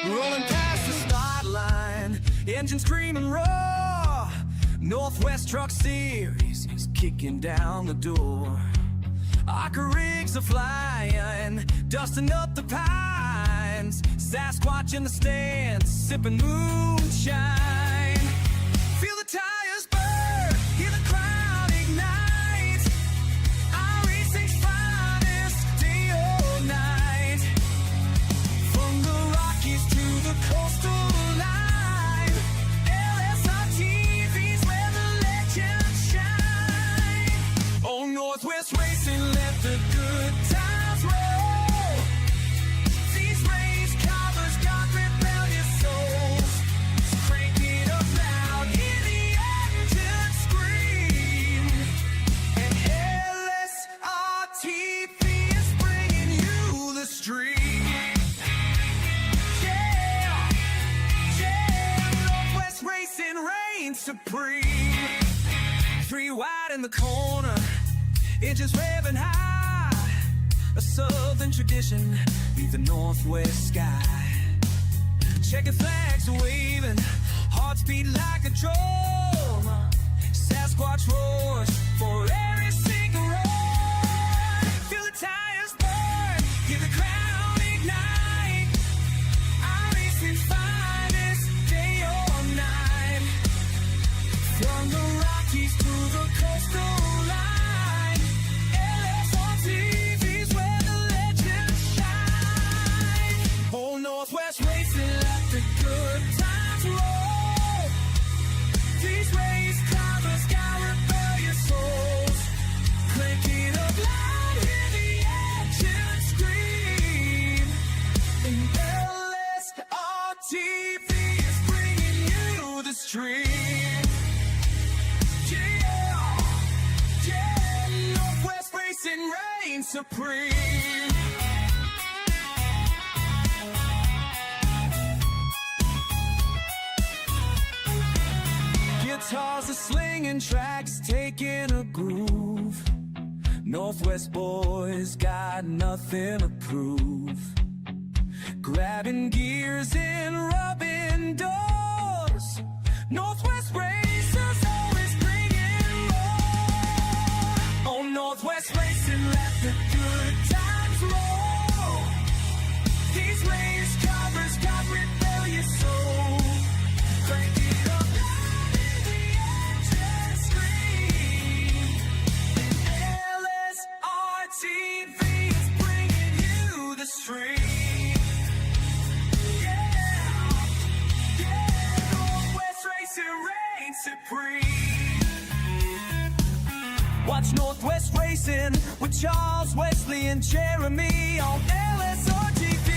Rolling past the start line, engine screaming roar. Northwest Truck Series is kicking down the door. Arca rigs are flying, dusting up the pines. Sasquatch in the stands, sipping moonshine. Feel the tires burn, hear the crowd ignite. iRacing's finest, day or night. From the Rockies to the coastal line, LSRTV's where the legends shine. Oh, Northwest Racing, let the good times roll. These race covers got rebellious souls. So crank it up loud, hear the engine scream. And LSRTV is bringing you the stream. Northwest Racing reigns supreme. 3 wide in the corner, engines revving high. A southern tradition beat the Northwest sky. Checkered flags waving, hearts beat like a drum. Sasquatch roars for every single roar. Feel the tires burn, hear the crowd ignite. iRacing's finest, day or night. From the Rockies to the coastal line, LSRTV's where the legends shine. Oh, Northwest Racing, let the good times roll. These race covers got rebellious souls. Crank it up loud, hear the engine scream. And LSRTV is bringing you the stream. Yeah, Northwest Racing reigns supreme. Guitars are slinging, tracks taking a groove. Northwest boys got nothing to prove. Grabbing gears and rubbing doors. Northwest racers always bringing more. Oh, Northwest Racing, let the good times roll. These race covers got rebellious souls. Crank it up loud, hear the engine scream. And LSRTV is bringing you the stream. Northwest Racing reigns supreme. Watch Northwest Racing with Charles, Wesley, and Jeremy on LSRTV.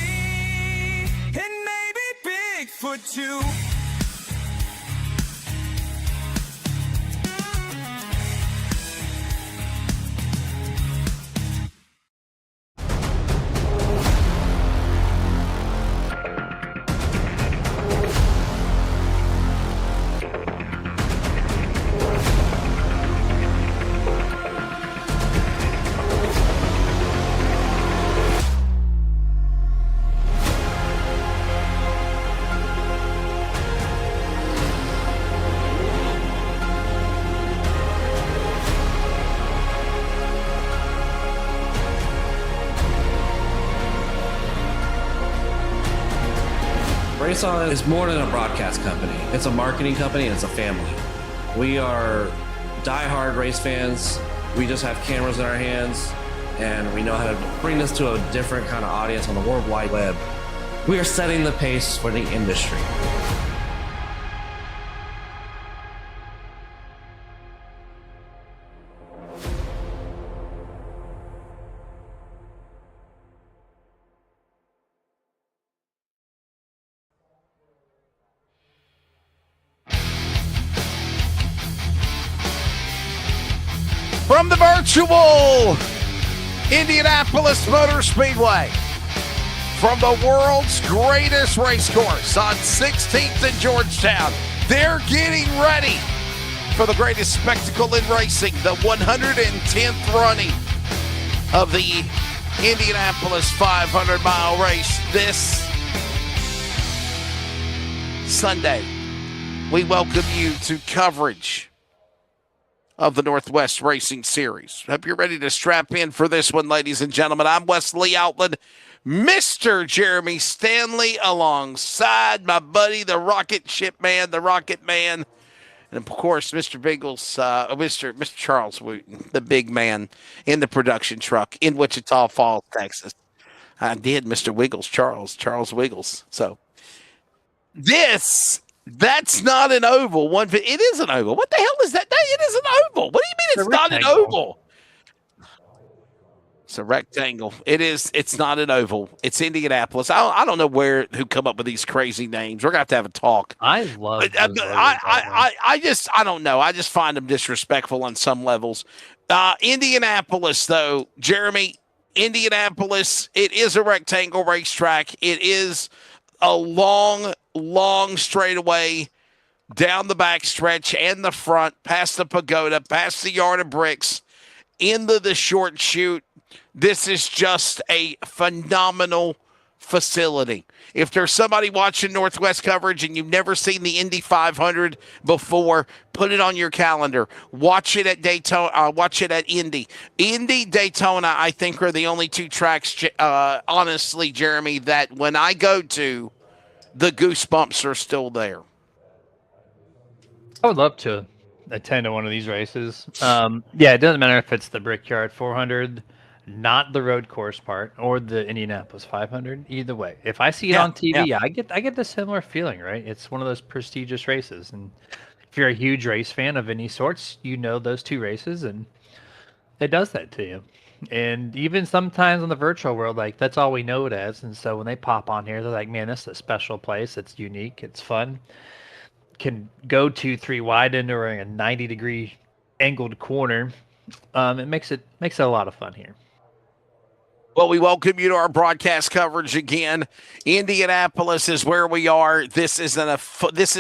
And maybe Bigfoot too. Race On is more than a broadcast company. It's a marketing company and it's a family. We are diehard race fans. We just have cameras in our hands and we know how to bring this to a different kind of audience on the World Wide Web. We are setting the pace for the industry. From the virtual Indianapolis Motor Speedway, from the world's greatest race course on 16th and Georgetown, they're getting ready for the greatest spectacle in racing, the 110th running of the Indianapolis 500-mile race this Sunday. We welcome you to coverage of the Northwest Racing Series. Hope you're ready to strap in for this one, ladies and gentlemen. I'm Wesley Outland, Mr. Jeremy Stanley, alongside my buddy, the Rocket Ship Man, the Rocket Man, and of course, Mr. Mr. Charles Wooten, the big man in the production truck in Wichita Falls, Texas. I did, Mr. Wiggles, Charles Wiggles. So that's not an oval. It is an oval. What the hell is that? It is an oval. What do you mean it's not an oval? It's a rectangle. It's not an oval. It's Indianapolis. I don't know who come up with these crazy names. We're going to have a talk. I love I don't know. I just find them disrespectful on some levels. Indianapolis, though, Jeremy, Indianapolis, it is a rectangle racetrack. It is a long straightaway down the back stretch and the front, past the pagoda, past the yard of bricks, into the short chute. This is just a phenomenal facility. If there's somebody watching Northwest coverage and you've never seen the Indy 500 before, put it on your calendar. Watch it at Daytona. Watch it at Indy. Indy, Daytona, I think, are the only two tracks, honestly, Jeremy, that when I go to, the goosebumps are still there. I would love to attend one of these races. It doesn't matter if it's the Brickyard 400, not the road course part, or the Indianapolis 500. Either way, if I see it on TV, I get the similar feeling, right? It's one of those prestigious races, and if you're a huge race fan of any sorts, you know those two races, and it does that to you. And even sometimes in the virtual world, like, that's all we know it as. And so when they pop on here, they're like, man, this is a special place. It's unique. It's fun. Can go 2-3 wide into a 90-degree angled corner. It makes it a lot of fun here. Well, we welcome you to our broadcast coverage again. Indianapolis is where we are. This is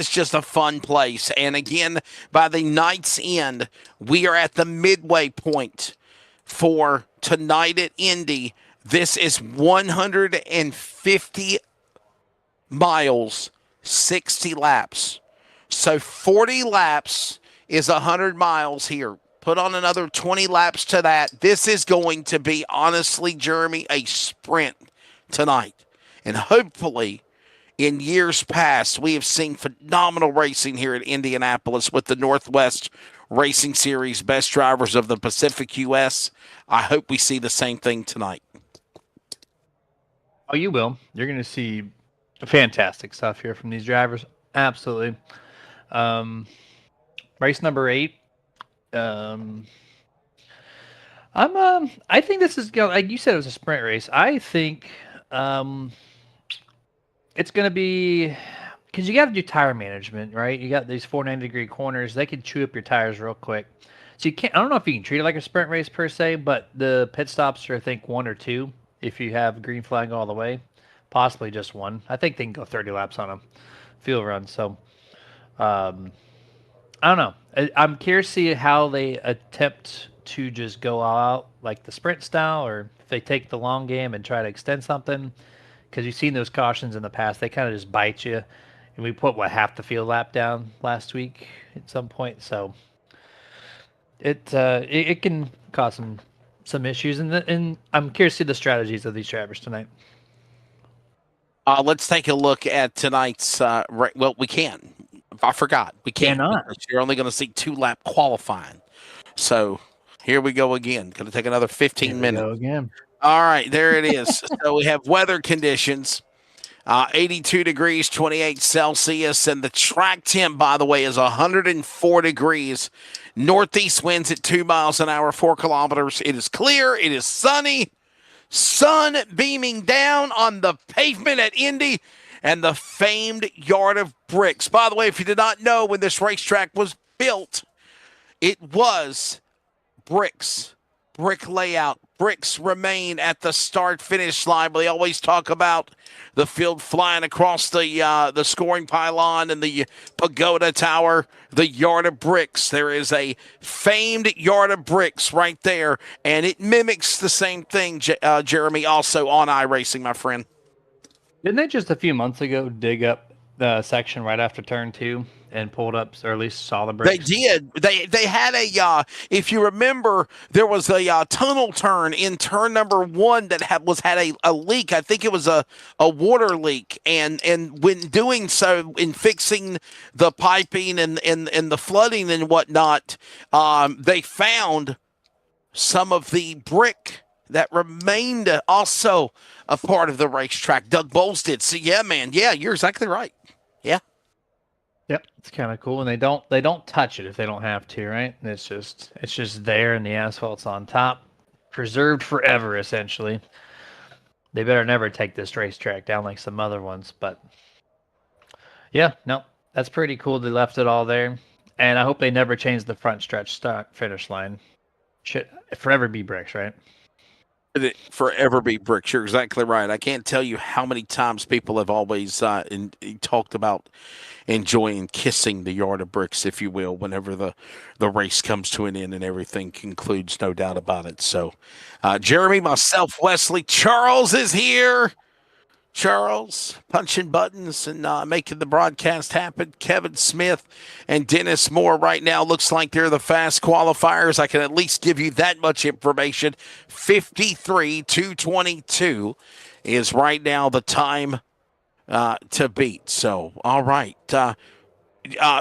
just a fun place. And again, by the night's end, we are at the midway point for tonight at Indy. This is 150 miles, 60 laps. So 40 laps is 100 miles here. Put on another 20 laps to that. This is going to be, honestly, Jeremy, a sprint tonight. And hopefully, in years past, we have seen phenomenal racing here at Indianapolis with the Northwest Racing Series best drivers of the Pacific U.S. I hope we see the same thing tonight. Oh, you will. You're going to see fantastic stuff here from these drivers. Absolutely. Race number 8. I think this is going, like you said, it was a sprint race. I think it's going to be, because you got to do tire management, right? You got these 490-degree corners. They can chew up your tires real quick. So you can't, I don't know if you can treat it like a sprint race per se, but the pit stops are, I think, 1 or 2 if you have green flag all the way. Possibly just 1. I think they can go 30 laps on a field run. So, I don't know. I'm curious to see how they attempt to just go all out like the sprint style, or if they take the long game and try to extend something. Because you've seen those cautions in the past. They kind of just bite you. And we put, half the field lap down last week at some point. So it can cause some issues. And I'm curious to see the strategies of these drivers tonight. Let's take a look at tonight's. Well, we can. I forgot. We cannot. You're only going to see 2-lap qualifying. So here we go again. Going to take another 15 minutes. Go again. All right, there it is. So we have weather conditions. 82 degrees, 28 Celsius, and the track temp, by the way, is 104 degrees. Northeast winds at 2 miles an hour, 4 kilometers. It is clear. It is sunny. Sun beaming down on the pavement at Indy and the famed yard of bricks. By the way, if you did not know, when this racetrack was built, it was bricks. brick layout. Bricks remain at the start-finish line, but they always talk about the field flying across the scoring pylon and the pagoda tower, the yard of bricks. There is a famed yard of bricks right there, and it mimics the same thing, Jeremy, also on iRacing, my friend. Didn't they just a few months ago dig up the section right after turn 2 and pulled up, or at least saw the bricks? They did. They had a. If you remember, there was a tunnel turn in turn number 1 that had a leak. I think it was a water leak, and when doing so, in fixing the piping and the flooding and whatnot, they found some of the brick that remained also a part of the racetrack. Doug Bowles did. So yeah, man. Yeah, you're exactly right. Yeah. Yep, it's kind of cool, and they don't touch it if they don't have to, right? It's just there, and the asphalt's on top, preserved forever, essentially. They better never take this racetrack down like some other ones, but yeah, no, that's pretty cool. They left it all there, and I hope they never change the front stretch start finish line. Should forever be bricks, right? It forever be bricks. You're exactly right. I can't tell you how many times people have always talked about enjoying kissing the yard of bricks, if you will, whenever the race comes to an end and everything concludes, no doubt about it. So, Jeremy, myself, Wesley, Charles is here. Charles punching buttons and making the broadcast happen. Kevin Smith and Dennis Moore right now looks like they're the fast qualifiers. I can at least give you that much information. 53-222 is right now the time to beat. So, all right.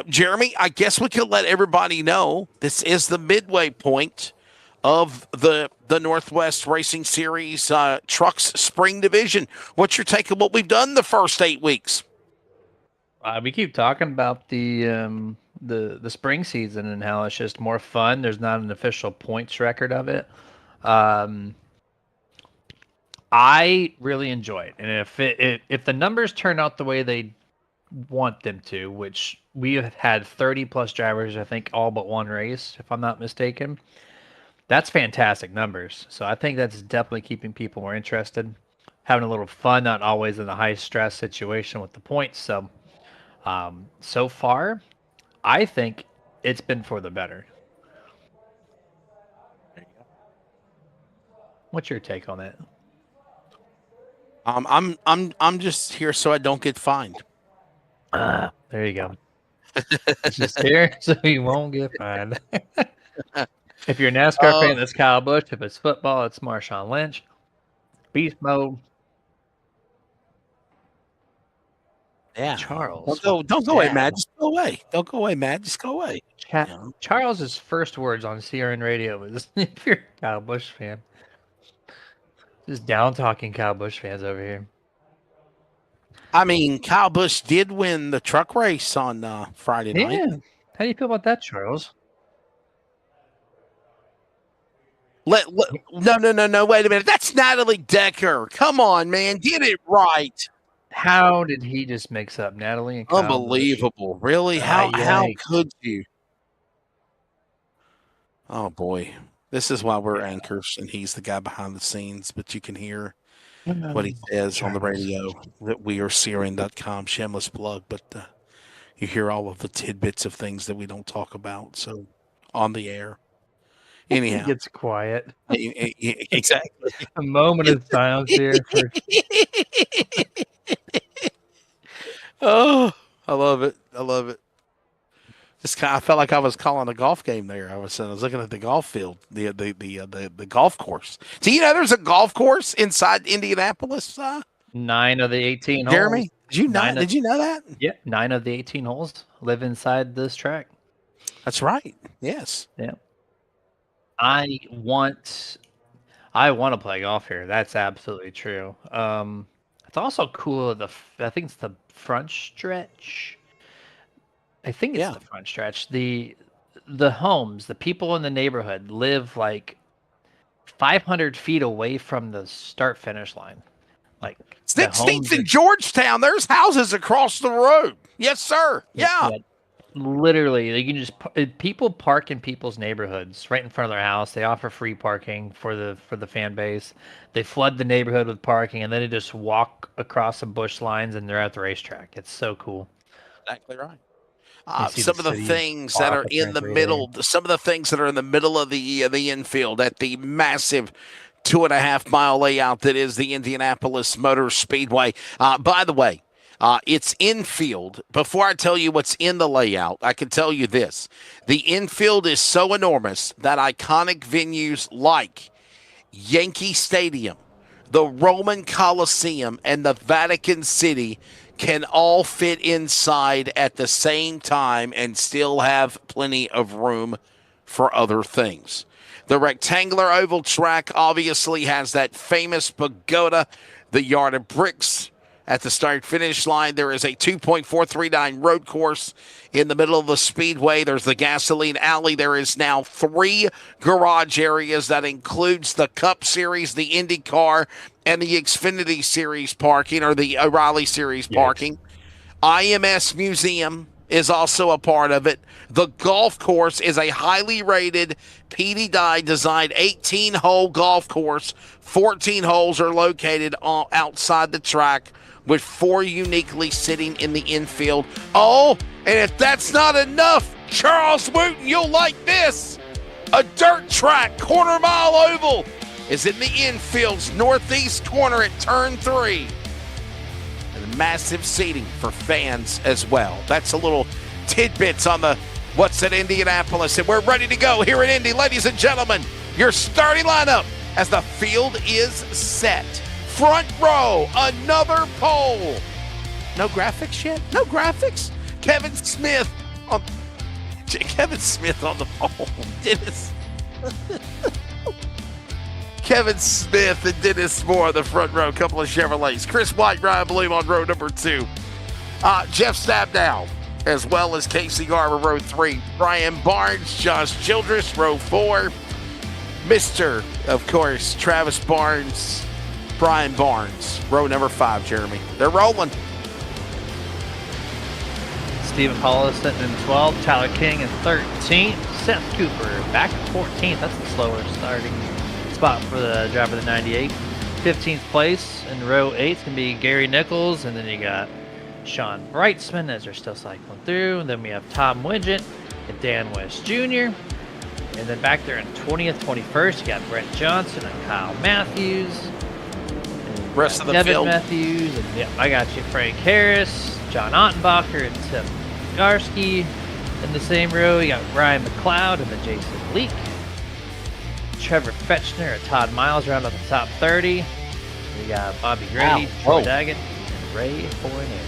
Jeremy, I guess we could let everybody know this is the midway point of the Northwest Racing Series Trucks Spring Division. What's your take on what we've done the first 8 weeks? We keep talking about the spring season and how it's just more fun. There's not an official points record of it. I really enjoy it, and if the numbers turn out the way they want them to, which we have had 30 plus drivers, I think all but one race, if I'm not mistaken. That's fantastic numbers. So I think that's definitely keeping people more interested, having a little fun, not always in a high stress situation with the points. So, so far, I think it's been for the better. What's your take on that? I'm just here so I don't get fined. There you go. Just here so you won't get fined. If you're a NASCAR fan, that's Kyle Busch. If it's football, it's Marshawn Lynch. Beast mode. Yeah. Charles. Don't go away, Matt. Just go away. Don't go away, Matt. Just go away. Charles's first words on CRN radio was, if you're a Kyle Busch fan. Just down talking Kyle Busch fans over here. I mean, Kyle Busch did win the truck race on Friday night. Yeah. How do you feel about that, Charles? No. Wait a minute. That's Natalie Decker. Come on, man. Get it right. How did he just mix up Natalie and Kyle Unbelievable. Busch? Really? How could you? Oh, boy. This is why we're anchors, and he's the guy behind the scenes, but you can hear what he says on the radio that we are CRN.com, shameless plug, but you hear all of the tidbits of things that we don't talk about. So on the air. Anyhow. He gets quiet. Exactly. A moment of silence here. Oh, I love it. I love it. I felt like I was calling a golf game there. I was looking at the golf field, the golf course. Do you know there's a golf course inside Indianapolis? 9 of the 18 holes. Jeremy, did you know that? Yeah, 9 of the 18 holes live inside this track. That's right. Yes. Yeah. I want to play golf here. That's absolutely true. It's also cool. I think it's the front stretch. I think it's the front stretch. The homes, the people in the neighborhood live like 500 feet away from the start finish line. Like Stinks in Georgetown. There's houses across the road. Yes, sir. Yeah. Literally, you can just people park in people's neighborhoods right in front of their house. They offer free parking for the fan base. They flood the neighborhood with parking, and then they just walk across some bush lines, and they're at the racetrack. It's so cool. Exactly right. You see the Some of the city things that off are the in the Trans Relay. middle, some of the things that are in the middle of the infield at the massive 2.5 mile layout that is the Indianapolis Motor Speedway. By the way, it's infield. Before I tell you what's in the layout, I can tell you this. The infield is so enormous that iconic venues like Yankee Stadium, the Roman Coliseum, and the Vatican City can all fit inside at the same time and still have plenty of room for other things. The rectangular oval track obviously has that famous pagoda, the yard of bricks at the start-finish line. There is a 2.439 road course in the middle of the speedway. There's the gasoline alley. There is now 3 garage areas. That includes the Cup Series, the IndyCar, and the Xfinity Series parking, or the O'Reilly Series parking. IMS Museum is also a part of it. The golf course is a highly rated Petey Dye designed 18-hole golf course. 14 holes are located outside the track, with 4 uniquely sitting in the infield. Oh, and if that's not enough, Charles Wooten, you'll like this. A dirt track, quarter mile oval, is in the infield's northeast corner at turn 3. And massive seating for fans as well. That's a little tidbits on the what's at Indianapolis. And we're ready to go here in Indy. Ladies and gentlemen, your starting lineup as the field is set. Front row, another pole. No graphics yet? No graphics? Kevin Smith on the pole. Dennis. Kevin Smith and Dennis Moore on the front row. A couple of Chevrolets. Chris White, Ryan Bloom on row number 2. Jeff Stabdown, as well as Casey Garber, row 3. Brian Barnes, Josh Childress, row 4. Mr., of course, Travis Barnes, Brian Barnes, row number 5, Jeremy. They're rolling. Stephen Paula sitting in 12th, Tyler King in 13th, Seth Cooper back in 14th. That's a slower starting spot for the driver of the 98. 15th place in row 8 is going to be Gary Nichols, and then you got Sean Brightsman as they're still cycling through. And then we have Tom Widgett and Dan West Jr. And then back there in 20th, 21st, you got Brett Johnson and Kyle Matthews. Rest of the Devin field. Matthews, and yeah, I got you. Frank Harris, John Ottenbacher, and Tim Garski. In the same row, you got Ryan McLeod and then Jason Leak. Trevor Fetchner and Todd Miles round up the top 30. We got Bobby Grady, Troy Daggett, and Ray Fournier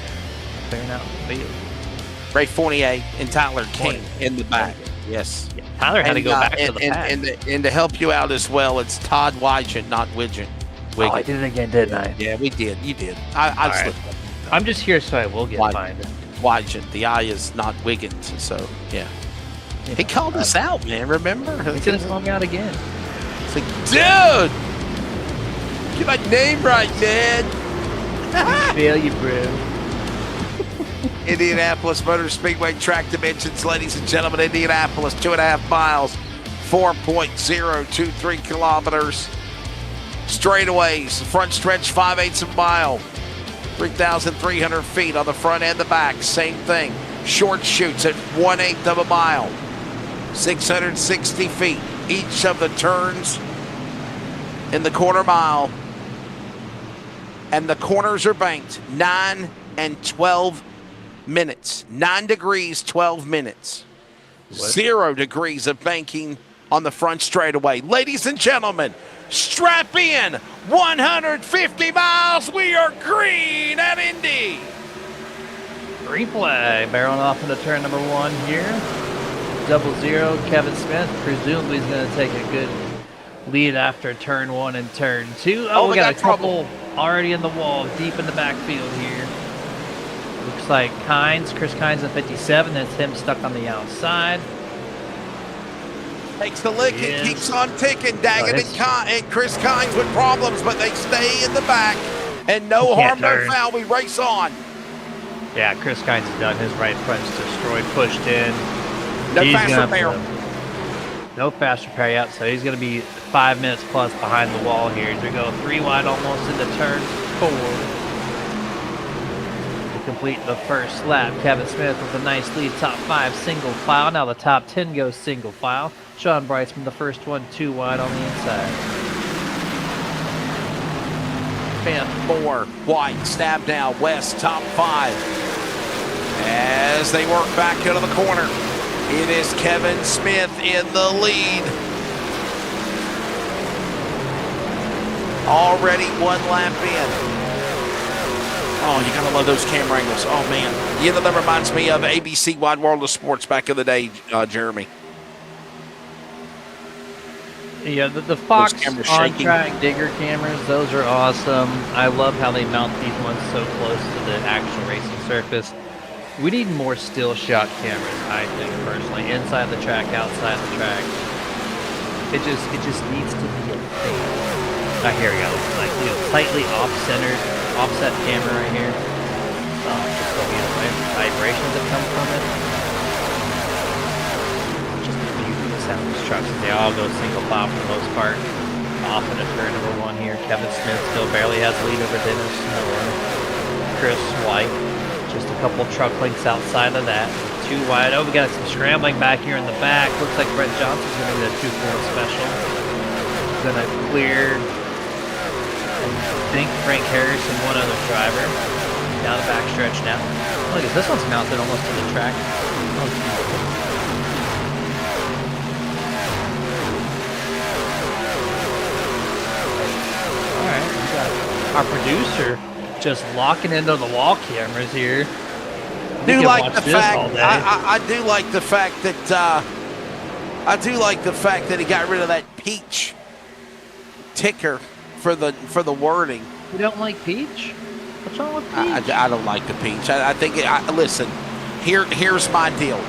clearing out the field. Ray Fournier and Tyler King in the back. Yes. Yeah, Tyler had to go back to the pack. And to help you out as well, it's Todd Wygant, not Widgeon. Oh, I did it again, didn't I? Yeah, we did. You did. I slipped up. I'm just here so I will get fined. Wygant. The I is not Wiggins, so yeah. He called us out, man. Remember? He's gonna call me out again. It's like, dude, get my name right, man. Fail you, bro. Indianapolis Motor Speedway track dimensions, ladies and gentlemen. Indianapolis, 2.5 miles, 4.023 kilometers. Straightaways, front stretch, 5/8 of a mile, 3,300 feet on the front and the back. Same thing. Short chutes at 1/8 of a mile, 660 feet. Each of the turns in the quarter mile. And the corners are banked 9 and 12 minutes. 9 degrees, 12 minutes. 0 degrees of banking on the front straightaway. Ladies and gentlemen, strap in. 150 miles. We are green at Indy. Green flag barreling off into turn number 1 here. 00. Kevin Smith presumably is going to take a good lead after turn 1 and turn 2. Oh, we got a couple already in the wall, deep in the backfield here. Looks like Chris Kynes at 57. That's him stuck on the outside. Takes the lick and keeps on ticking. Daggett and Chris Kynes with problems, but they stay in the back. And no harm, no foul. We race on. Yeah, Chris Kynes has done. His right front's destroyed, pushed in. No He's fast gonna repair. No fast repair yet, so he's going to be 5 minutes plus behind the wall here. As we go 3 wide almost into turn 4. To complete the first lap, Kevin Smith with a nice lead, top 5 single file. Now the top 10 goes single file. Sean Bryceman, the first one, 2 wide on the inside. Fifth, 4 wide, stab now, West, top 5. As they work back into the corner, it is Kevin Smith in the lead. Already 1 lap in. Oh, you gotta love those camera angles. Oh man, you know, that reminds me of ABC Wide World of Sports back in the day, Jeremy. Yeah, the Fox cameras shaking. on-track digger cameras, those are awesome. I love how they mount these ones so close to the actual racing surface. We need more still shot cameras, I think, personally, inside the track, outside the track. It just needs to be a thing. Here we go. Like, slightly offset camera right here. Just looking at the vibrations that come from it. Just the beauty of the sound of these trucks. They all go single file for the most part. Off into turn number 1 here. Kevin Smith still barely has lead over Dennis Miller. Chris White. Just a couple truck lengths outside of that. 2 wide. Oh, we got some scrambling back here in the back. Looks like Brett Johnson's going to be the 2-4 special. Going to clear, I think, Frank Harrison, one other driver. Down the back stretch now. Look, this one's mounted almost to the track. Oh, all right, we got our producer just locking into the wall cameras here. I do like the fact that he got rid of that peach ticker for the wording. You don't like peach? What's wrong with peach? I don't like the peach. I think listen. Here's my deal.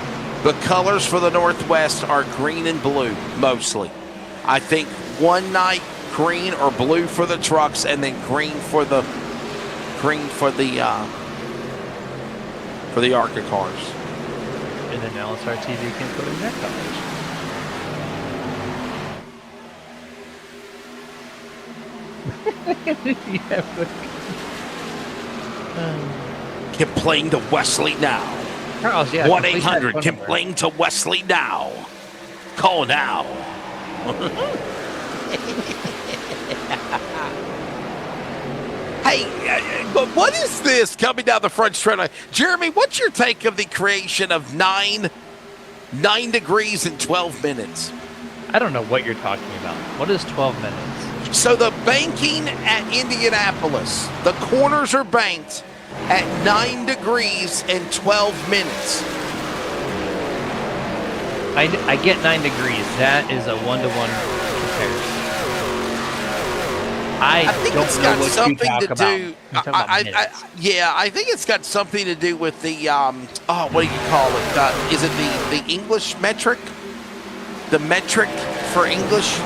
The colors for the Northwest are green and blue mostly. I think one night green or blue for the trucks, and then green for the ARCA cars. And then LSRTV can put in their colors. Complain to Wesley now. Charles, yeah. 1-800-complain to Wesley now. Call now. Hey, but what is this coming down the front stretch? Jeremy, what's your take of the creation of 9 degrees in 12 minutes? I don't know what you're talking about. What is 12 minutes? So the banking at Indianapolis, the corners are banked at 9 degrees and 12 minutes. I get 9 degrees. That is a 1-to-1 comparison. I think it's got something to do. I think it's got something to do with the what do you call it? Is it the English metric? The metric for English?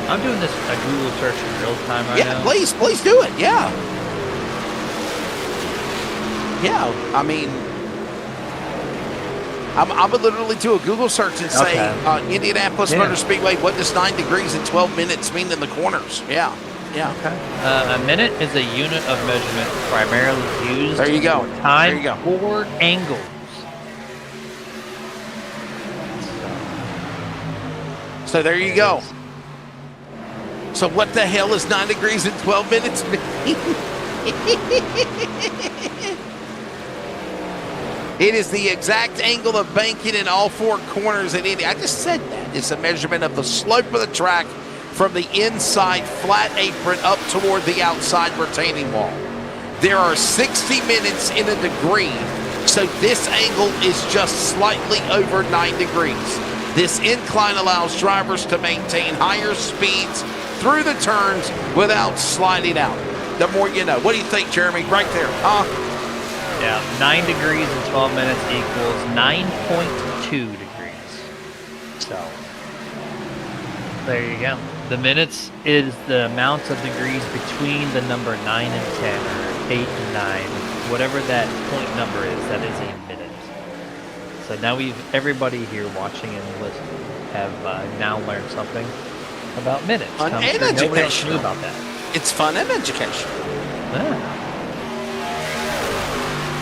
I'm doing this a Google search in real time right now. Yeah, please do it. Yeah. I mean, I'm going to literally do a Google search and say Indianapolis Motor Speedway. What does 9 degrees and 12 minutes mean in the corners? Yeah. Okay. A minute is a unit of measurement primarily used. There you go. For time or angles. So there you go. So what the hell is 9 degrees and 12 minutes mean? It is the exact angle of banking in all 4 corners in Indy. I just said that. It's a measurement of the slope of the track from the inside flat apron up toward the outside retaining wall. There are 60 minutes in a degree, so this angle is just slightly over 9 degrees. This incline allows drivers to maintain higher speeds through the turns without sliding out. The more you know. What do you think, Jeremy? Right there, huh? Yeah, 9 degrees and 12 minutes equals 9.2 degrees. So, there you go. The minutes is the amount of degrees between the number 9 and 10, or 8 and 9, whatever that point number is. That is a minute. So now everybody here watching and listening have now learned something about minutes. Fun and Nobody else educational. knew about that. It's fun and educational. Yeah.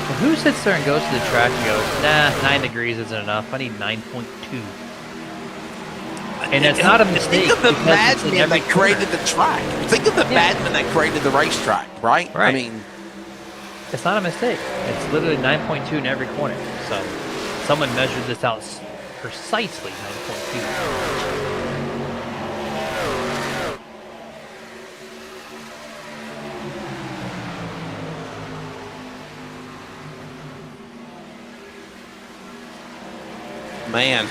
Well, who sits there and goes to the track and goes, nah, 9 degrees isn't enough. I need 9.2. And it's not a mistake. Think of the because it's in madman every that created corner. the track. Think of the madman that created the racetrack, right? Right. I mean, It's not a mistake. It's literally 9.2 in every corner. So someone measured this out precisely 9.2. man.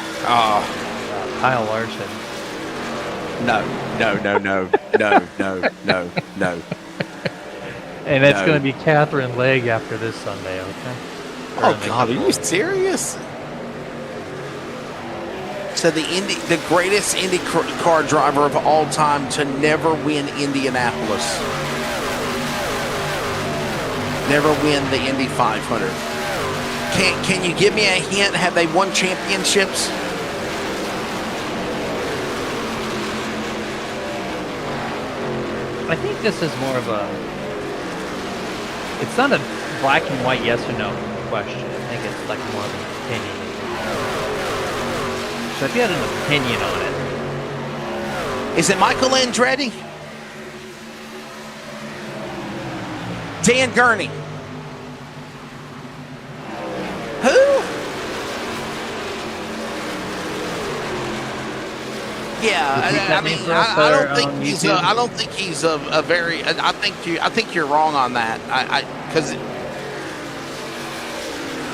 Kyle Larson. No. And it's No. going to be Catherine Legg after this Sunday, okay? Oh God, are you serious? So the greatest Indy car driver of all time to never win Indianapolis, never win the Indy 500. Can you give me a hint? Have they won championships? I think this is more of a... It's not a black and white yes or no question. I think it's like more of an opinion. So if you had an opinion on it... Is it Michael Andretti? Dan Gurney? Who? Yeah, I mean, I don't think he's. I don't think he's a very. I think you're wrong on that. Because.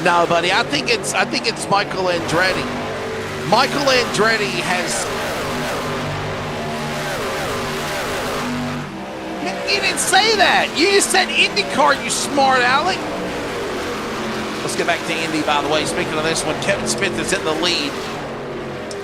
No, buddy. I think it's Michael Andretti. Michael Andretti has. You didn't say that. You just said IndyCar, you smart aleck. Let's get back to Indy, by the way. Speaking of this one, Kevin Smith is in the lead.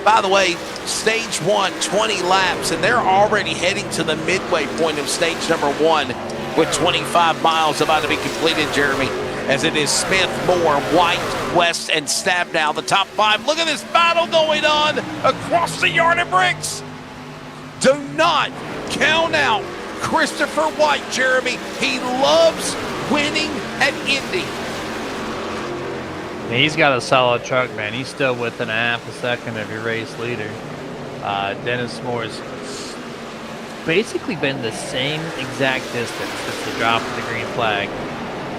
By the way, stage 1, 20 laps, and they're already heading to the midway point of stage number 1 with 25 miles about to be completed, Jeremy, as it is Smith, Moore, White, West, and Stabnow, the top 5. Look at this battle going on across the yard of bricks. Do not count out Christopher White, Jeremy. He loves winning at Indy. He's got a solid truck, man. He's still within a half a second of your race leader. Dennis Moore's basically been the same exact distance since the drop of the green flag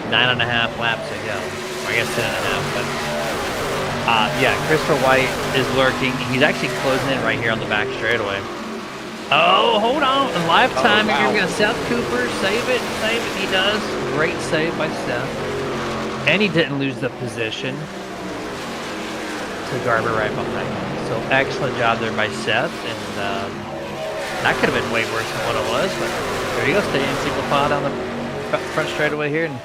9.5 laps ago. Or I guess 10.5. But yeah, Christopher White is lurking. He's actually closing in right here on the back straightaway. Oh, hold on. In lifetime, wow. you're going to Seth Cooper. Save it. He does. Great save by Seth. And he didn't lose the position to Garber right behind him. So excellent job there by Seth. And that could have been way worse than what it was. But there you go. Stay in single file down the front straightaway here. And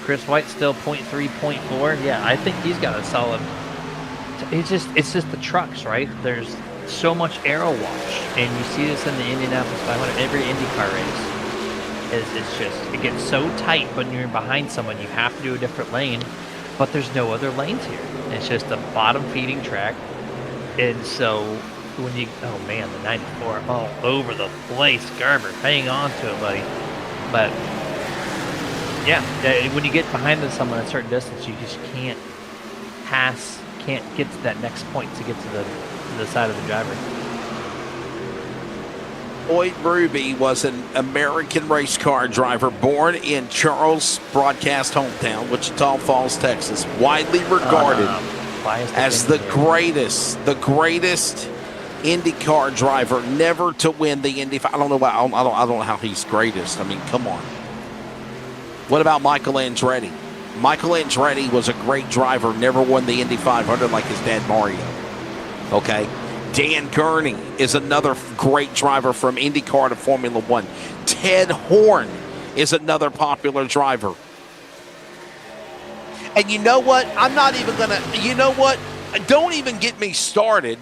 Chris White still 0.3, 0.4. Yeah, I think he's got a solid... It's just the trucks, right? There's so much aero wash. And you see this in the Indianapolis 500, every IndyCar race. It's just, it gets so tight when you're behind someone, you have to do a different lane, but there's no other lanes here. It's just a bottom feeding track. And so when you, oh man, the 94 all over the place. Garber, hang on to it, buddy. But yeah, when you get behind someone at a certain distance, you just can't get to that next point to get to the side of the driver. Boyd Ruby was an American race car driver born in Charles' broadcast hometown, Wichita Falls, Texas, widely regarded as the greatest IndyCar driver never to win the Indy. I don't know how he's greatest. I mean, come on. What about Michael Andretti? Michael Andretti was a great driver, never won the Indy 500 like his dad Mario. Okay. Dan Gurney is another great driver from IndyCar to Formula One. Ted Horn is another popular driver. And you know what? I'm not even going to, you know what? Don't even get me started.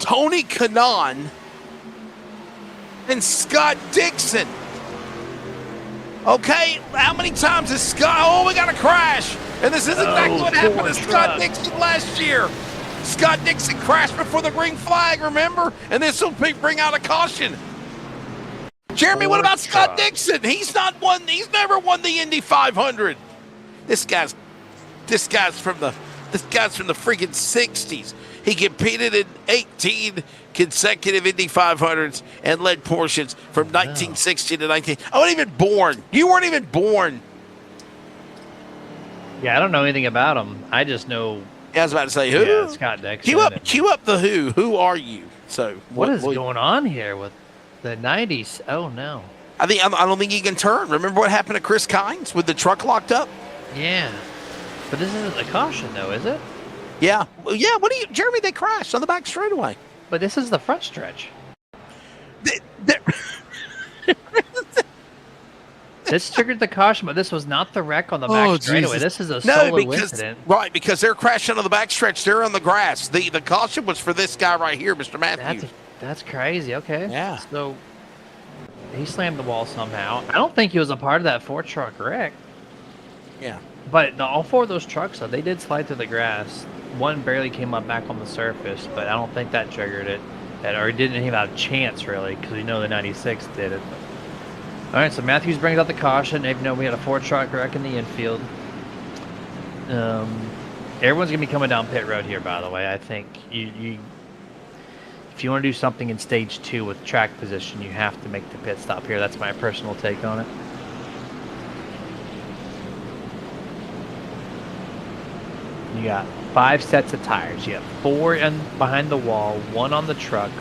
Tony Kanaan and Scott Dixon. Okay, how many times has Scott? Oh, we got a crash. And this is exactly what happened to Scott Dixon last year. Scott Dixon crashed before the green flag, remember? And this will bring out a caution. Jeremy, what about Scott Dixon? He's never won the Indy 500. This guy's from the freaking 60s. He competed in 18 consecutive Indy 500s and led portions from 1960 to 19. I wasn't even born. You weren't even born. Yeah, I don't know anything about him. I just know. Yeah, I was about to say who. Yeah, Scott Dixon. Cue up the who. Who are you? So what is going on here with the 90s? Oh no. I don't think he can turn. Remember what happened to Chris Kynes with the truck locked up? Yeah, but this isn't the caution though, is it? Yeah. Well, yeah. Jeremy? They crashed on the back straightaway. But this is the front stretch. This triggered the caution, but this was not the wreck on the back straightaway. This is a solo incident. Right, because they're crashing on the back stretch. They're on the grass. The caution was for this guy right here, Mr. Matthews. That's crazy. Okay. Yeah. So he slammed the wall somehow. I don't think he was a part of that 4-truck wreck. Yeah. But all 4 of those trucks, though, they did slide through the grass. One barely came up back on the surface, but I don't think that triggered it. Or it didn't even have a chance, really, because we know the 96 did it. All right, so Matthews brings out the caution. Even though we had a 4-truck wreck in the infield. Everyone's going to be coming down pit road here, by the way. I think if you want to do something in stage 2 with track position, you have to make the pit stop here. That's my personal take on it. You got 5 sets of tires. You have 4 behind the wall, 1 on the truck.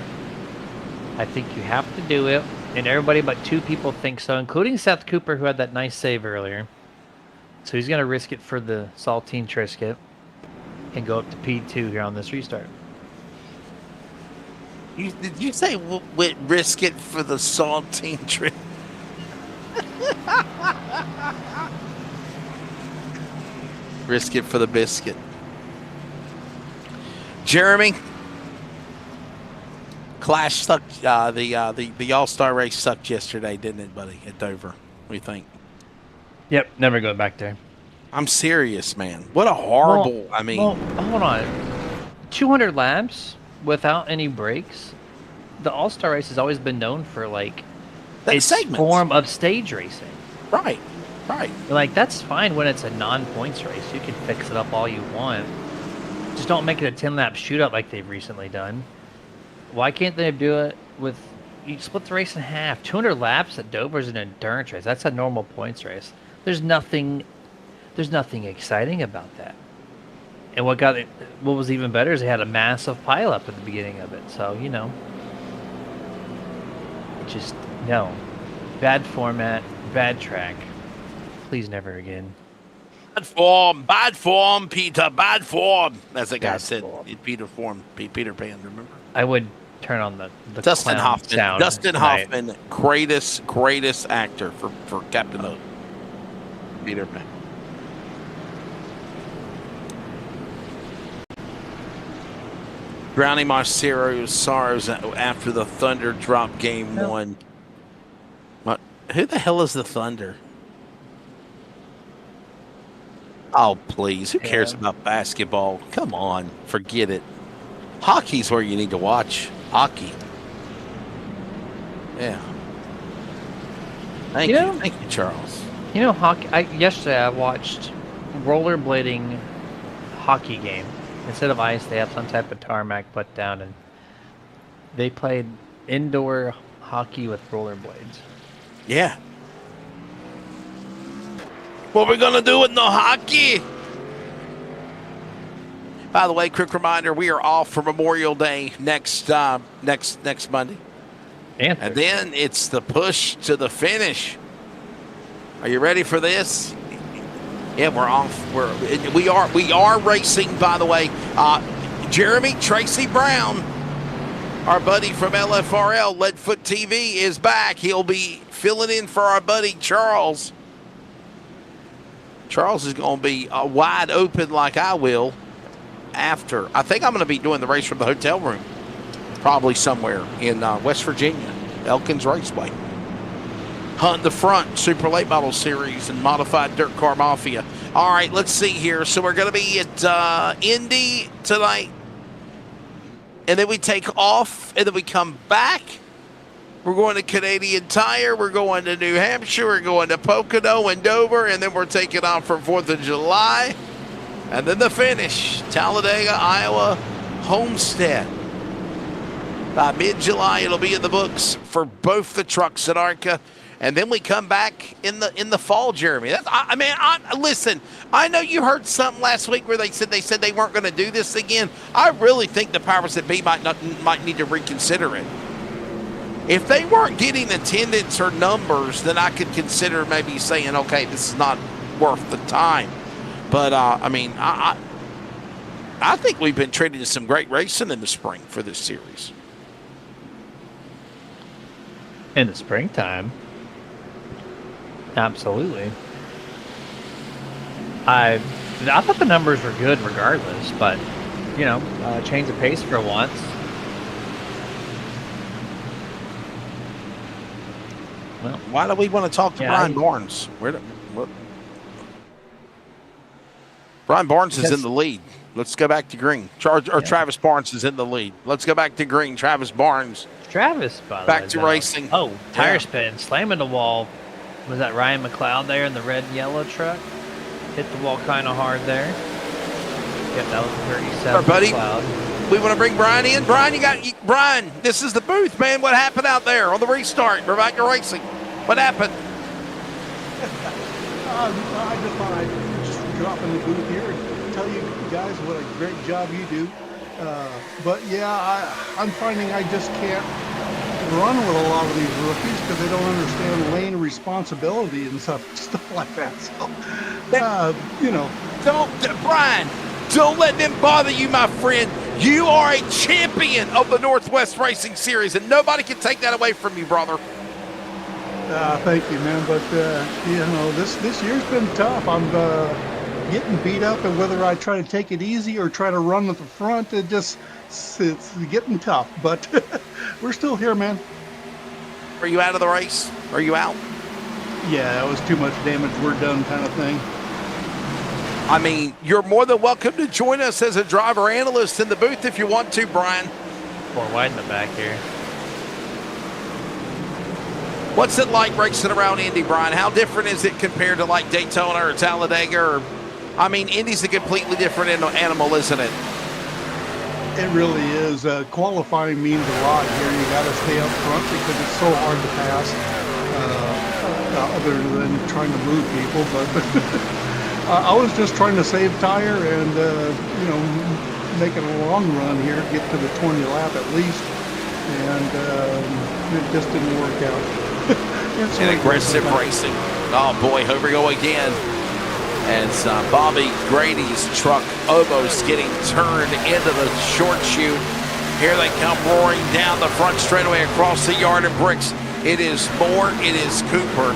I think you have to do it, and everybody but 2 people think so, including Seth Cooper, who had that nice save earlier. So he's going to risk it for the Saltine Trisket and go up to P2 here on this restart. Did you say risk it for the Saltine Trisket? Risk it for the biscuit. Jeremy, Clash sucked. The All-Star race sucked yesterday, didn't it, buddy? At Dover, what do you think? Yep, never going back there. I'm serious, man. What a horrible. Well, hold on. 200 laps without any breaks. The All-Star race has always been known for like its form of stage racing. Right. Right. Like, that's fine when it's a non-points race. You can fix it up all you want. Just don't make it a 10-lap shootout like they've recently done. Why can't they do it with... You split the race in half. 200 laps at Dover is an endurance race. That's a normal points race. There's nothing exciting about that. And what was even better is they had a massive pileup at the beginning of it. So, you know. Just, no. Bad format, bad track. Please never again. Bad form, Peter, bad form. As the guy said in Peter Pan, remember? I would turn on the Dustin Hoffman sound. Dustin Hoffman, greatest actor for Captain Hook. Peter Pan. Drowning my sorrows after the Thunder dropped game 1. What? Who the hell is the Thunder? Oh, please. Who cares about basketball? Come on. Forget it. Hockey's where you need to watch. Hockey. Yeah. Thank you. Thank you, Charles. You know, hockey. Yesterday I watched rollerblading hockey game. Instead of ice, they have some type of tarmac put down, and they played indoor hockey with rollerblades. Yeah. What we're gonna do with no hockey? By the way, quick reminder: we are off for Memorial Day next Monday, and then it's the push to the finish. Are you ready for this? Yeah, we're off. We are racing. By the way, Jeremy Tracy Brown, our buddy from LFRL Leadfoot TV, is back. He'll be filling in for our buddy Charles. Charles is going to be wide open like I will after. I think I'm going to be doing the race from the hotel room, probably somewhere in West Virginia. Elkins Raceway. Hunt the Front, Super Late Model Series, and Modified Dirt Car Mafia. All right, let's see here. So we're going to be at Indy tonight, and then we take off, and then we come back. We're going to Canadian Tire. We're going to New Hampshire. We're going to Pocono and Dover, and then we're taking off for 4th of July. And then the finish, Talladega, Iowa, Homestead. By mid-July, it'll be in the books for both the trucks at ARCA. And then we come back in the fall, Jeremy. Listen, I know you heard something last week where they said they weren't going to do this again. I really think the powers that be might need to reconsider it. If they weren't getting attendance or numbers, then I could consider maybe saying, okay, this is not worth the time. But I think we've been treated to some great racing in the spring for this series. In the springtime. Absolutely. I thought the numbers were good regardless, but, change of pace for once. Well, why do we want to talk to Brian Barnes? Brian Barnes is in the lead. Let's go back to green. Travis Barnes is in the lead. Let's go back to green. Travis Barnes. Travis, by the way. Back to racing. Oh, tire spin, slamming the wall. Was that Ryan McLeod there in the red and yellow truck? Hit the wall kind of hard there. Yep, that was 37. Our buddy, McLeod. we want to bring Brian in. Brian, this is the booth, man. What happened out there on the restart? We're back to racing. What happened? I just thought I'd just drop in the booth here and tell you guys what a great job you do. But yeah, I'm finding I just can't run with a lot of these rookies because they don't understand lane responsibility and stuff like that. So, Brian, don't let them bother you, my friend. You are a champion of the Northwest Racing Series, and nobody can take that away from you, brother. Thank you, man. But this year's been tough. I'm getting beat up, and whether I try to take it easy or try to run at the front, it's getting tough. But we're still here, man. Are you out of the race? Are you out? Yeah, it was too much damage. We're done, kind of thing. I mean, you're more than welcome to join us as a driver analyst in the booth if you want to, Brian. 4 wide in the back here. What's it like racing around Indy, Brian? How different is it compared to like Daytona or Talladega? Indy's a completely different animal, isn't it? It really is. Qualifying means a lot here. You got to stay up front because it's so hard to pass, other than trying to move people. But I was just trying to save tire and, making a long run here, get to the 20 lap at least. And it just didn't work out. And aggressive racing. Oh boy, here we go again. As Bobby Grady's truck almost getting turned into the short chute. Here they come roaring down the front straightaway across the yard of bricks. It is Moore, it is Cooper,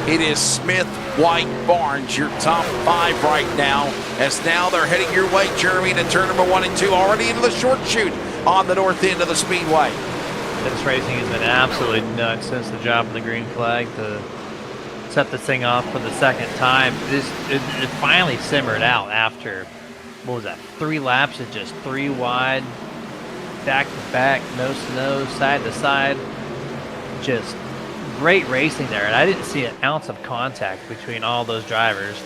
it is Smith, White, Barnes, your top 5 right now. As now they're heading your way, Jeremy, to turn number 1 and 2, already into the short chute on the north end of the speedway. This racing has been absolutely nuts since the job of the green flag to set this thing off for the second time. It finally simmered out after, 3 laps of just 3 wide, back to back, nose to nose, side to side. Just great racing there, and I didn't see an ounce of contact between all those drivers.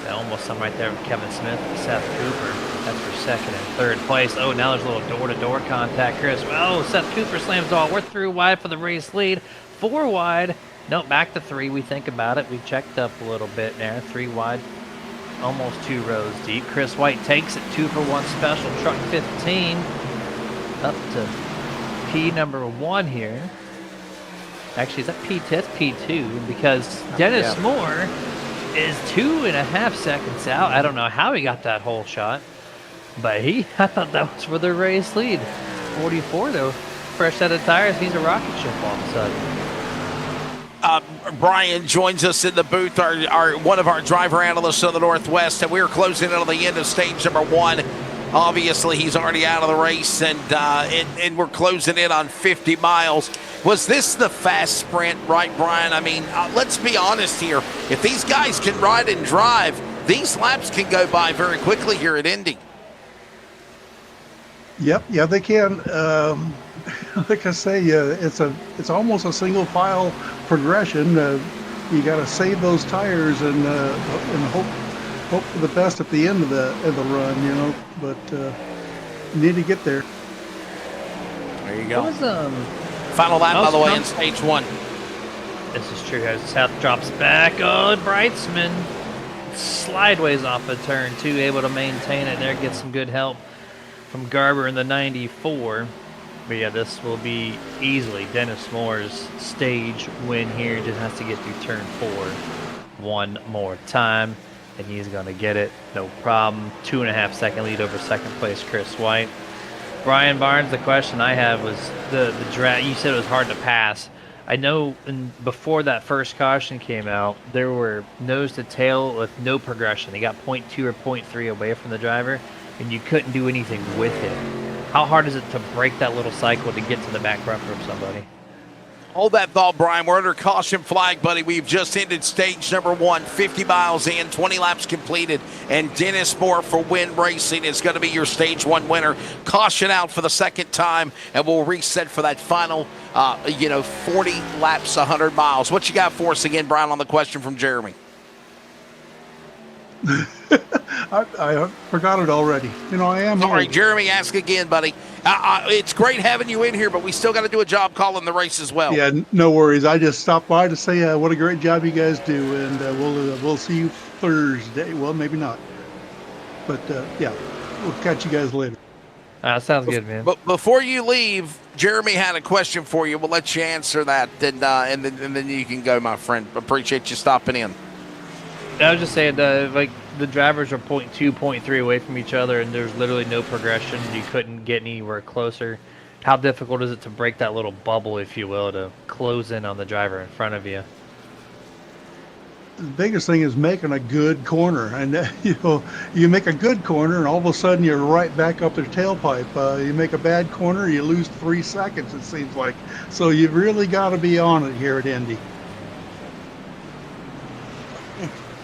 Almost some right there with Kevin Smith and Seth Cooper. That's for 2nd and 3rd place. Oh, now there's a little door-to-door contact, Chris. Oh, Seth Cooper slams all. We're through wide for the race lead. 4 wide. No, back to 3. We think about it. We checked up a little bit there. 3 wide, almost 2 rows deep. Chris White takes it. 2 for 1 special. Truck 15 up to P number 1 here. Actually, is that P2? That's P2 because Dennis Moore is 2.5 seconds out. I don't know how he got that whole shot, but I thought that was for the race lead. 44 though, fresh set of tires. He's a rocket ship all of a sudden. Brian joins us in the booth, one of our driver analysts of the Northwest, and we're closing in on the end of stage number 1. Obviously, he's already out of the race, and we're closing in on 50 miles. Was this the fast sprint, right, Brian? I mean, let's be honest here. If these guys can ride and drive, these laps can go by very quickly here at Indy. Yep, yeah, they can. Like I say, it's almost a single file progression. You got to save those tires and hope for the best at the end of the run, you know. But you need to get there. There you go. What was, Final lap, by the way, in stage 1. This is true, guys. South drops back. Oh, Brightsman slideways off a turn 2, able to maintain it there. Get some good help from Garber in the 94. But yeah, this will be easily Dennis Moore's stage win here. Just has to get through turn 4 one more time, and he's going to get it. No problem. 2.5 second lead over second place Chris White. Brian Barnes, the question I have was the drag. You said it was hard to pass. I know before that first caution came out, there were nose to tail with no progression. He got 0.2 or 0.3 away from the driver, and you couldn't do anything with it. How hard is it to break that little cycle to get to the back bumper of somebody? Hold that thought, Brian. We're under caution flag, buddy. We've just ended stage number 1, 50 miles in, 20 laps completed, and Dennis Moore for Win Racing is going to be your stage 1 winner. Caution out for the second time, and we'll reset for that final, 40 laps, 100 miles. What you got for us again, Brian, on the question from Jeremy? I forgot it already. You know, I am. Sorry, Jeremy, ask again, buddy. It's great having you in here, but we still got to do a job calling the race as well. Yeah, no worries. I just stopped by to say what a great job you guys do, and we'll see you Thursday. Well, maybe not, but yeah, we'll catch you guys later. Sounds good, man. But before you leave, Jeremy had a question for you. We'll let you answer that, and then you can go, my friend. Appreciate you stopping in. I was just saying, like, the drivers are 0.2, 0.3 away from each other, and there's literally no progression. You couldn't get anywhere closer. How difficult is it to break that little bubble, if you will, to close in on the driver in front of you? The biggest thing is making a good corner, and you make a good corner, and all of a sudden you're right back up their tailpipe. You make a bad corner, you lose 3 seconds, it seems like. So you've really got to be on it here at Indy.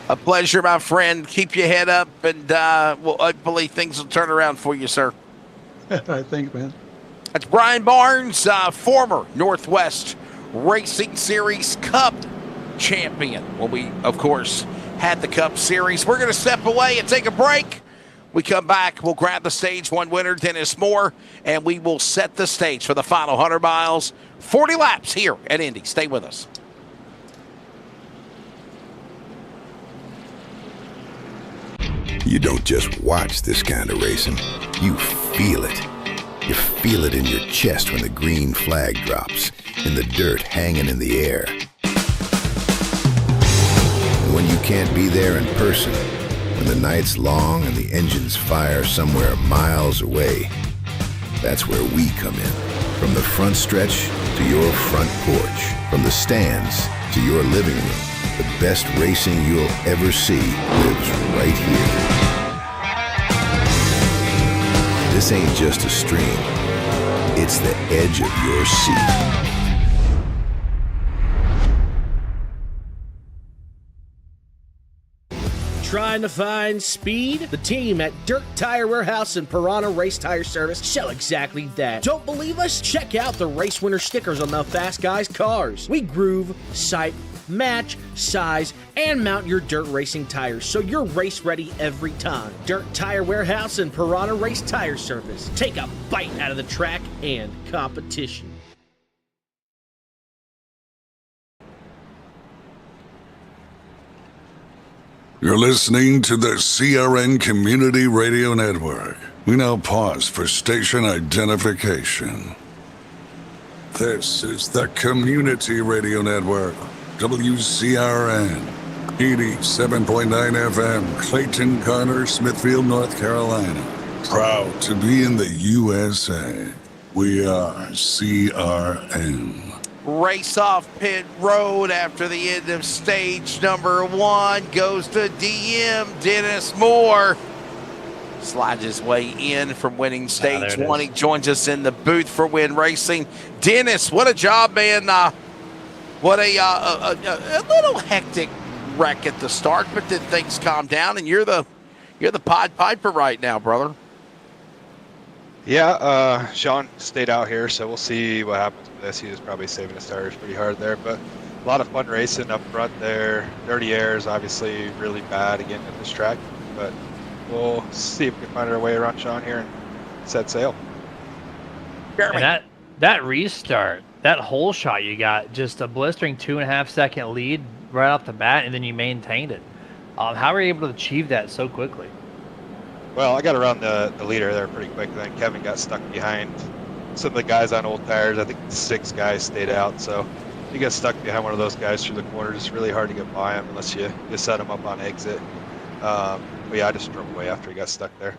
A pleasure, my friend. Keep your head up, and hopefully things will turn around for you, sir. I think, man. That's Brian Barnes, former Northwest Racing Series Cup champion. Well, we, of course, had the Cup Series. We're going to step away and take a break. We come back, we'll grab the stage 1 winner, Dennis Moore, and we will set the stage for the final 100 miles, 40 laps here at Indy. Stay with us. You don't just watch this kind of racing, you feel it. You feel it in your chest when the green flag drops, in the dirt hanging in the air. And when you can't be there in person, when the night's long and the engines fire somewhere miles away, that's where we come in. From the front stretch to your front porch, from the stands to your living room, the best racing you'll ever see lives right here. This ain't just a stream, it's the edge of your seat. Trying to find speed? The team at Dirt Tire Warehouse and Piranha Race Tire Service show exactly that. Don't believe us? Check out the race winner stickers on the Fast Guys cars. We groove, sight, match, size, and mount your dirt racing tires so you're race ready every time. Dirt Tire Warehouse and Piranha Race Tire Service. Take a bite out of the track and competition. You're listening to the CRN Community Radio Network. We now pause for station identification. This is the Community Radio Network, WCRN, 87.9 FM, Clayton, Garner, Smithfield, North Carolina. Proud to be in the USA. We are CRN. Race off pit road after the end of stage number 1 goes to DM Dennis Moore. slides his way in from winning stage there it 1. is. He joins us in the booth for Win Racing. Dennis, what a job, man. What a little hectic wreck at the start, but then things calm down, and you're the Pied Piper right now, brother. Yeah, Sean stayed out here, so we'll see what happens with this. He was probably saving his tires pretty hard there, but a lot of fun racing up front there. Dirty air is obviously really bad again at this track, but we'll see if we can find our way around Sean here and set sail. And that restart, that hole shot you got, just a blistering 2.5 second lead right off the bat, and then you maintained it. How were you able to achieve that so quickly? Well, I got around the leader there pretty quick, and then Kevin got stuck behind some of the guys on old tires. I think 6 guys stayed out, so you get stuck behind one of those guys through the corners. It's really hard to get by him unless you set him up on exit. But yeah, I just drove away after he got stuck there.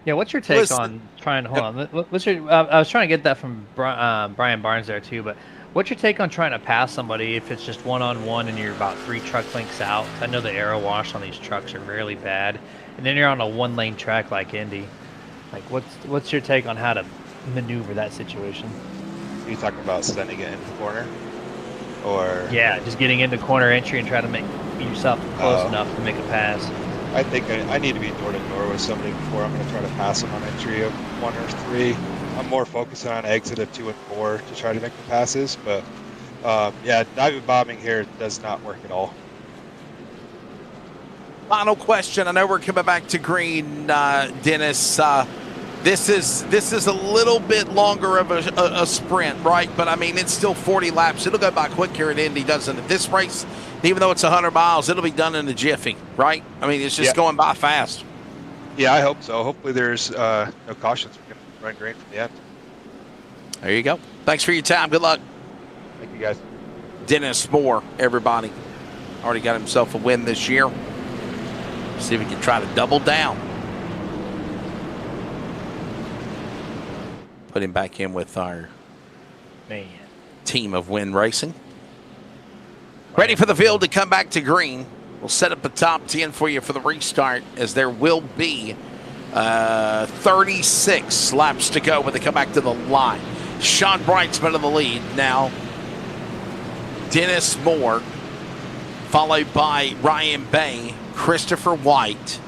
Yeah, what's your take on trying? Hold on, what's your? I was trying to get that from Brian Barnes there too, but what's your take on trying to pass somebody if it's just one-on-one and you're about 3 truck lengths out? I know the aero wash on these trucks are really bad, and then you're on a 1-lane track like Indy. Like, what's your take on how to maneuver that situation? Are you talking about sending it into the corner, or? Yeah, just getting into corner entry and trying to make yourself close enough to make a pass. I think I need to be door to door with somebody before I'm going to try to pass them on entry of 1 or 3. I'm more focused on exit of 2 and 4 to try to make the passes, but yeah, diving bombing here does not work at all. Final question. I know we're coming back to green, Dennis. This is a little bit longer of a sprint, right? But I mean, it's still 40 laps. It'll go by quick here at Indy, doesn't it? This race, even though it's 100 miles, it'll be done in a jiffy, right? I mean, it's just going by fast. Yeah, I hope so. Hopefully there's no cautions. We can run green from the end. There you go. Thanks for your time. Good luck. Thank you, guys. Dennis Moore, everybody. Already got himself a win this year. See if he can try to double down. Put him back in with our team of Win Racing. Ready for the field to come back to green. We'll set up the top 10 for you for the restart, as there will be 36 laps to go when they come back to the line. Sean Brightsman in the lead now. Dennis Moore, followed by Ryan Bay, Christopher White,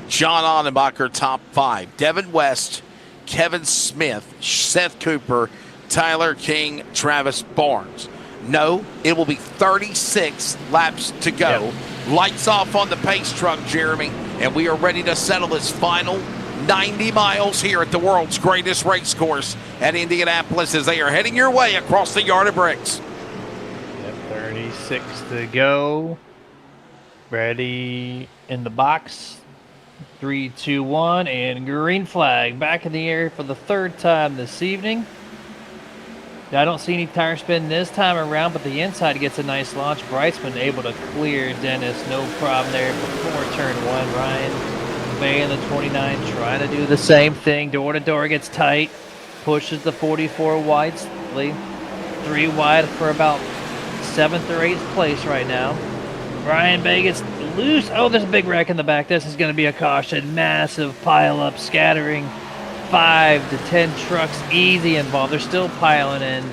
John Onenbacher, top 5. Devin West, Kevin Smith, Seth Cooper, Tyler King, Travis Barnes. No, it will be 36 laps to go. Yep. Lights off on the pace truck, Jeremy, and we are ready to settle this final 90 miles here at the world's greatest race course at Indianapolis, as they are heading your way across the yard of bricks. Yep, 36 to go. Ready in the box. 3, 2, 1, and green flag back in the air for the 3rd time this evening. I don't see any tire spin this time around, but the inside gets a nice launch. Brightsman able to clear Dennis, no problem there before turn 1. Ryan Bay in the 29 trying to do the same thing. Door to door gets tight, pushes the 44 wide, 3 wide for about 7th or 8th place right now. Ryan Bay gets loose. Oh, there's a big wreck in the back. This is going to be a caution. Massive pile up, scattering 5 to 10 trucks easy involved. They're still piling in.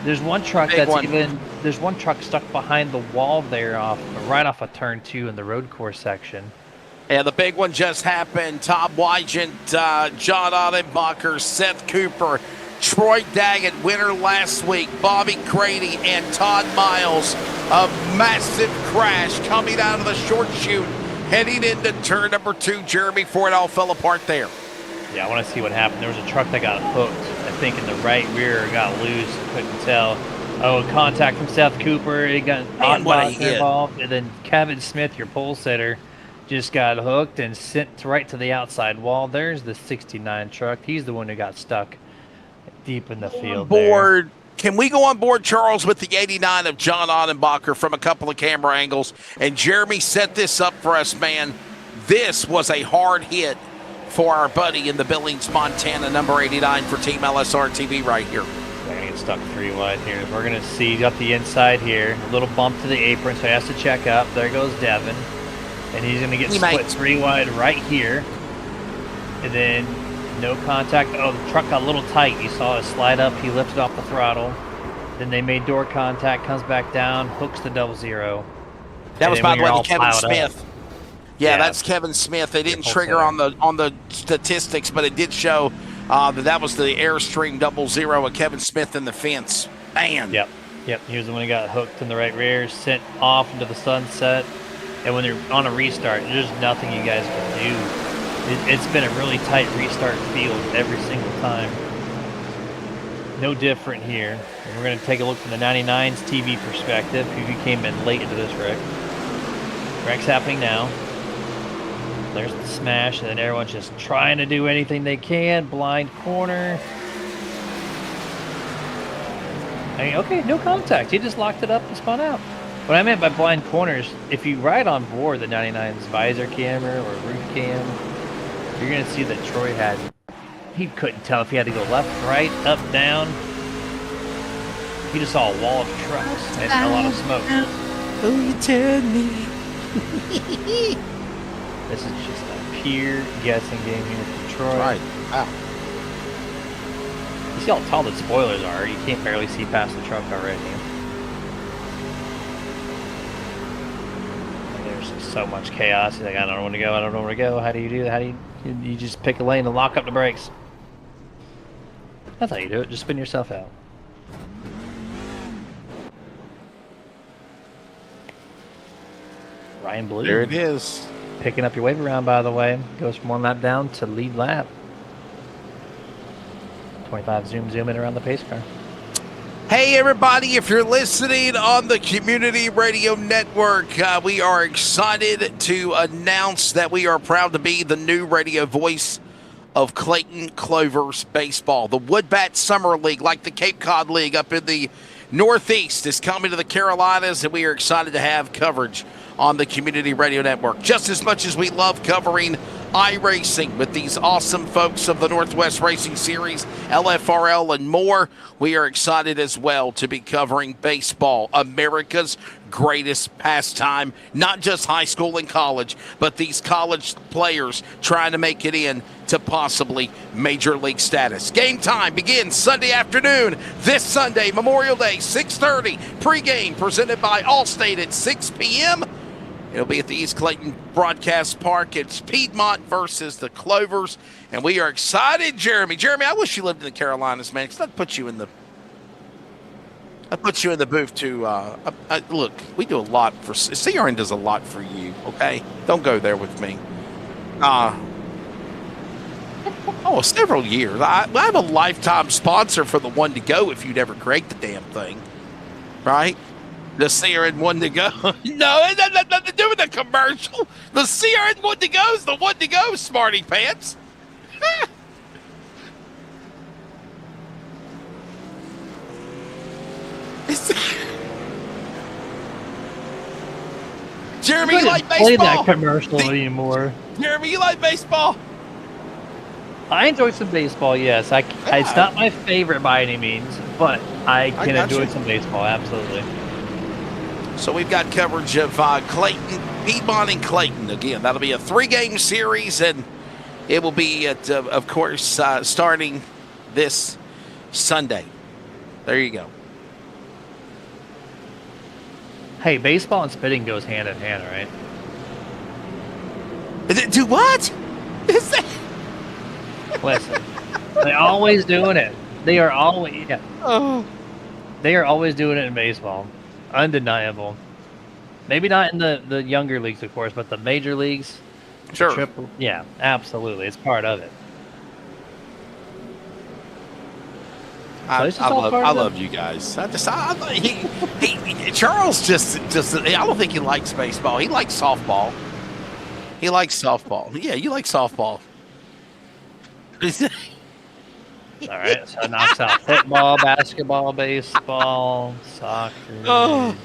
There's one truck there's one truck stuck behind the wall there right off of turn 2 in the road course section. Yeah, the big one just happened. Tom Wygant, John Onenbacher, Seth Cooper, Troy Daggett, winner last week, Bobby Grady, and Todd Miles. A massive crash coming out of the short chute, heading into turn number 2, Jeremy, before it all fell apart there. Yeah, I want to see what happened. There was a truck that got hooked, I think, in the right rear, got loose, couldn't tell. Oh, contact from Seth Cooper. It got involved. And then Kevin Smith, your pole sitter, just got hooked and sent right to the outside wall. There's the 69 truck. He's the one who got stuck deep in the field there. Can we go on board, Charles, with the 89 of John Onenbacher from a couple of camera angles? And Jeremy set this up for us, man. This was a hard hit for our buddy in the Billings, Montana, number 89 for Team LSRTV right here. They're going to get stuck 3 wide here. We're going to see, got the inside here. A little bump to the apron, so he has to check up. There goes Devin. And he's going to get split 3 wide right here. And then no contact. Oh, the truck got a little tight. You saw it slide up. He lifted off the throttle. Then they made door contact, comes back down, hooks the 00. That was, by the way, the Kevin piled Smith. up. Yeah, that's Kevin Smith. They didn't trigger on the statistics, but it did show that was the Airstream 00 of Kevin Smith in the fence. Man. Yep. Here's the one who got hooked in the right rear, sent off into the sunset. And when they're on a restart, there's nothing you guys can do. It's been a really tight restart field every single time. No different here. And we're going to take a look from the 99's TV perspective, who came in late into this wreck. Wreck's happening now. There's the smash, and then everyone's just trying to do anything they can. Blind corner. I mean, okay, no contact. He just locked it up and spun out. What I meant by blind corners, if you ride on board the 99's visor camera or roof cam, you're going to see that Troy he couldn't tell if he had to go left, right, up, down. He just saw a wall of trucks and a lot of smoke. Oh, you tell me. This is just a pure guessing game here for Troy. Right. Wow. You see how tall the spoilers are. You can't barely see past the truck already. And there's just so much chaos. He's like, I don't know where to go. I don't know where to go. How do you do that? How do you just pick a lane and lock up the brakes? That's how you do it. Just spin yourself out. Ryan Blue. There it is. Picking up your wave around, by the way. Goes from 1 lap down to lead lap. 25 zoom in around the pace car. Hey, everybody, if you're listening on the Community Radio Network, we are excited to announce that we are proud to be the new radio voice of Clayton Clovers baseball. The Woodbat Summer League, like the Cape Cod League up in the Northeast, is coming to the Carolinas, and we are excited to have coverage on the Community Radio Network. Just as much as we love covering iRacing with these awesome folks of the Northwest Racing Series, LFRL, and more, we are excited as well to be covering baseball, America's greatest pastime, not just high school and college, but these college players trying to make it in to possibly major league status. Game time begins Sunday afternoon, this Sunday, Memorial Day, 6:30, pregame presented by Allstate at 6 p.m. It'll be at the East Clayton Broadcast Park. It's Piedmont versus the Clovers, and we are excited, Jeremy. Jeremy, I wish you lived in the Carolinas, man, because I'd put you in the booth too. Look, we do a lot for CRN does a lot for you. Okay, don't go there with me. Several years. I have a lifetime sponsor for the One to Go. If you'd ever create the damn thing, right? The CRN One to Go. No, it has nothing to do with the commercial. The CRN One to Go is the One to Go, smarty pants. Jeremy, you like baseball? Play that commercial anymore. Jeremy, you like baseball? I enjoy some baseball, yes. It's not my favorite by any means, but I can enjoy some baseball, absolutely. So we've got coverage of Clayton, Piedmont, and Clayton. Again, that'll be a 3-game series, and it will be, of course, starting this Sunday. There you go. Hey, baseball and spitting goes hand in hand, right? Do what? Is that? Listen, they're always doing it. They are always, They are always doing it in baseball. Undeniable. Maybe not in the younger leagues, of course, but the major leagues. Sure. Yeah, absolutely. It's part of it. I love you guys. Charles just I don't think he likes baseball. He likes softball. Yeah, you like softball. All right, so it knocks out football, basketball, baseball, soccer. Oh,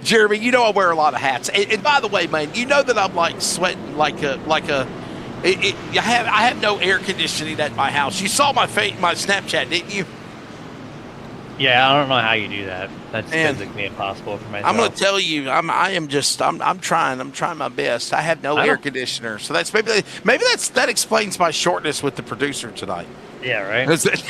Jeremy, you know I wear a lot of hats. And by the way, man, you know that I'm like sweating I have no air conditioning at my house. You saw my Snapchat, didn't you? Yeah, I don't know how you do that. That's Man. physically impossible for myself. I'm going to tell you, I'm trying my best. I have no air conditioner, so that's maybe that explains my shortness with the producer tonight. Yeah, right. Is it?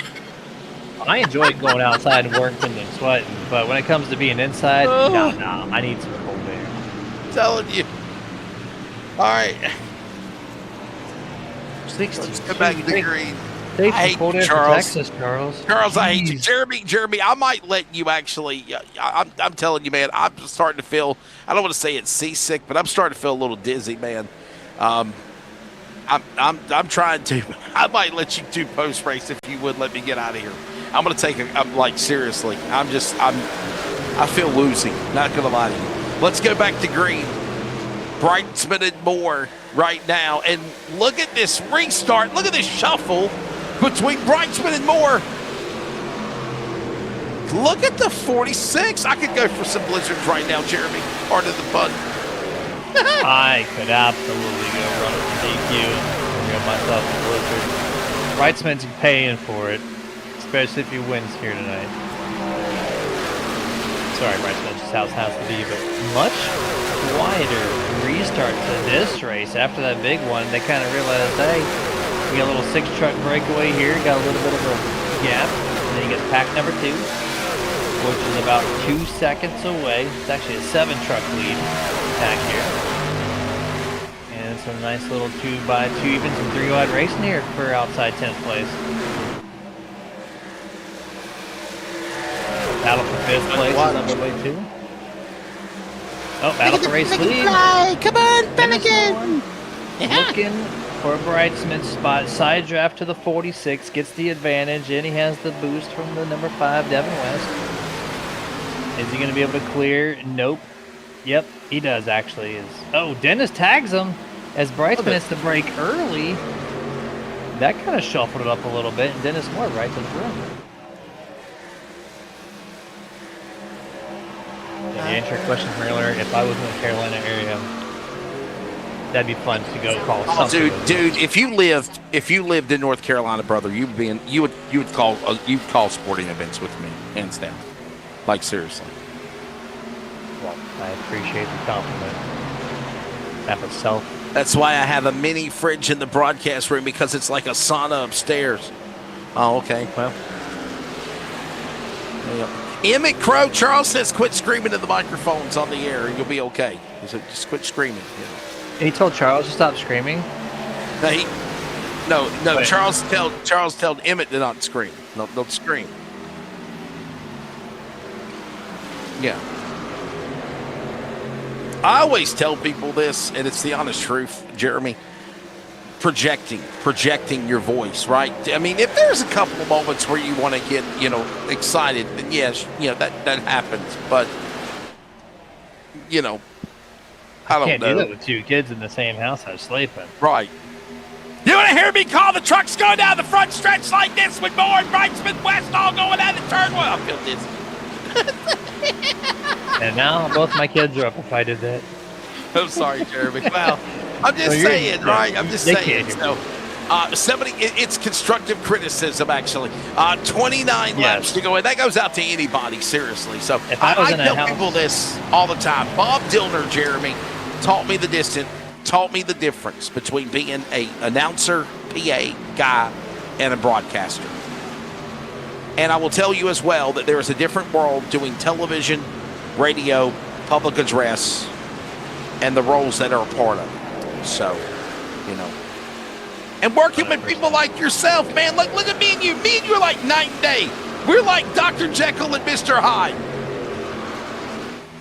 I enjoy going outside and working and sweating, but when it comes to being inside, no, I need some cold air. I'm telling you. All right. 60. Let's go back to the green. Take I some cold hate air you, for Charles. Texas, Charles. Charles, I hate you. Jeez. Jeremy, I might let you actually. I'm telling you, man. I'm starting to feel. I don't want to say it's seasick, but I'm starting to feel a little dizzy, man. I'm trying to. I might let you do post race if you would let me get out of here. I'm gonna take I'm like seriously. I feel woozy. Not gonna lie to you. Let's go back to green. Brightsman and Moore right now, and look at this restart. Look at this shuffle between Brightsman and Moore. Look at the 46. I could go for some blizzards right now, Jeremy. Part of the fun. I could absolutely go run a DQ and get myself a blizzard. Brightsman's paying for it, especially if he wins here tonight. Sorry, Brightsman, just how it has to be, but much quieter restart to this race after that big one. They kind of realized, hey, we got a little 6-truck breakaway here, got a little bit of a gap, and then you get pack number 2, which is about 2 seconds away. It's actually a 7-truck lead pack here. And some nice little 2x2, even some 3-wide racing here for outside 10th place. Battle for 5th place is underway too. Oh, battle for race lead. Come on, Pelican. Looking for a Brightsman spot. Side draft to the 46, gets the advantage, and he has the boost from the number 5, Devin West. Is he going to be able to clear? Nope. Yep, he does actually. Oh, Dennis tags him as Brightsman has to break early. That kind of shuffled it up a little bit, and Dennis Moore right to the front. To answer your question from earlier, if I was in the Carolina area, that'd be fun to go call something. Dude, if you lived in North Carolina, brother, you would call sporting events with me, hands down. Like seriously. Well, I appreciate the compliment. That itself. That's why I have a mini fridge in the broadcast room, because it's like a sauna upstairs. Oh, okay. Well. Yeah. Emmett Crow, Charles says, quit screaming in the microphones on the air and you'll be okay. He said, just quit screaming. You know. He told Charles to stop screaming? No, Charles told Emmett to not scream. No, don't scream. Yeah. I always tell people this, and it's the honest truth, Jeremy. Projecting your voice, right? I mean, if there's a couple of moments where you want to get, excited, then yes, that happens. But, I don't know. Can't do that with 2 kids in the same house I was sleeping. Right. You want to hear me call the trucks going down the front stretch like this with Moore and Brightsman West all going out of turn 1? I feel dizzy. And now both my kids are up if I did that. I'm sorry, Jeremy. Well, I'm just saying, right? I'm just saying. So, it's constructive criticism, actually. 29 laps to go, and that goes out to anybody, seriously. So I tell people this all the time. Bob Dillner, Jeremy, taught me the difference between being an announcer, PA guy, and a broadcaster. And I will tell you as well that there is a different world doing television, radio, public address, and the roles that are a part of it. So, and working 100%. With people like yourself, man. Look at me and you. Me and you are like night and day. We're like Dr. Jekyll and Mr. Hyde.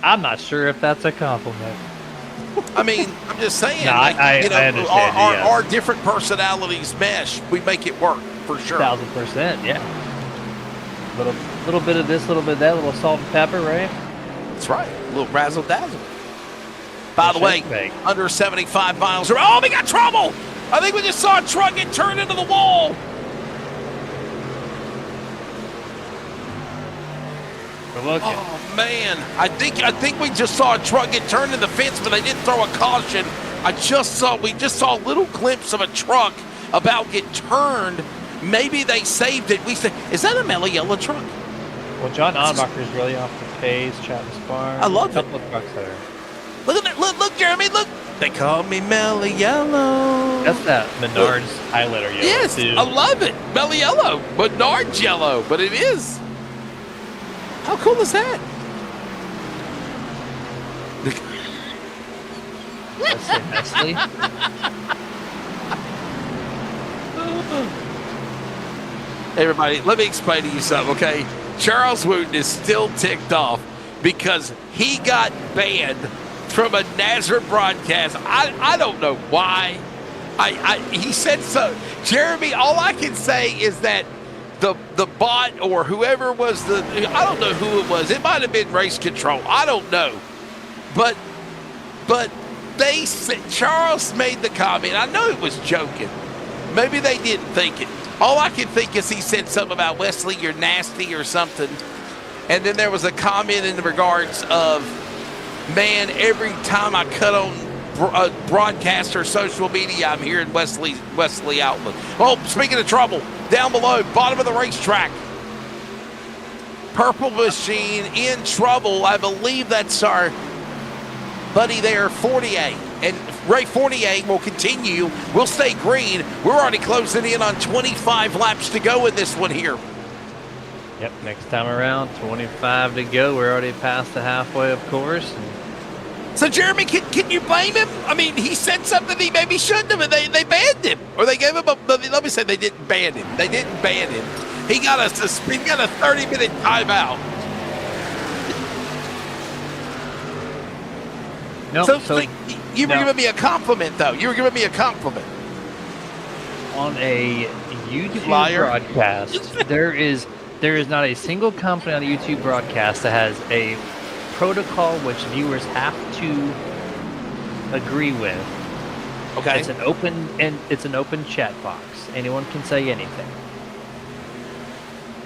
I'm not sure if that's a compliment. I mean, I'm just saying. No, I understand. Our different personalities mesh. We make it work for sure. 1,000%, yeah. Little bit of this, little bit of that, little salt and pepper, right? That's right. A little razzle dazzle. By the way, under 75 miles. Oh, we got trouble! I think we just saw a truck get turned into the wall. We're looking. Oh man, I think we just saw a truck get turned in the fence, but they didn't throw a caution. We just saw a little glimpse of a truck about get turned. Maybe they saved it. We said, is that a Mello Yellow truck? Well, John Onbacher is really off the pace. Travis Barnes. I love a couple of trucks there. Look at that! Look, Jeremy! Look, they call me Melly Yellow. That's that Menards highlighter yellow. Yes, too. I love it. Melly Yellow, Menards Yellow, but it is. How cool is that? Let's say Nestle. Everybody, let me explain to you something, okay? Charles Wooten is still ticked off because he got banned from a Nazareth broadcast. I don't know why. He said so. Jeremy, all I can say is that the bot or whoever was I don't know who it was. It might have been race control. I don't know. But they said, Charles made the comment. I know it was joking. Maybe they didn't think it. All I can think is he said something about Wesley, you're nasty or something. And then there was a comment in regards of, man, every time I cut on broadcast or social media, I'm hearing Wesley Outlook. Oh, speaking of trouble, down below, bottom of the racetrack. Purple Machine in trouble. I believe that's our buddy there, 48. And Ray 48 will continue. We'll stay green. We're already closing in on 25 laps to go in this one here. Yep, next time around, 25 to go. We're already past the halfway, of course. So, Jeremy, can you blame him? I mean, he said something he maybe shouldn't have, and they banned him. Or they gave him let me say they didn't ban him. They didn't ban him. He got a 30-minute timeout. Nope. So you were giving me a compliment, though. You were giving me a compliment. On a YouTube Liar. broadcast, there is not a single company on a YouTube broadcast that has a protocol which viewers have to agree with. Okay. It's an open chat box. Anyone can say anything.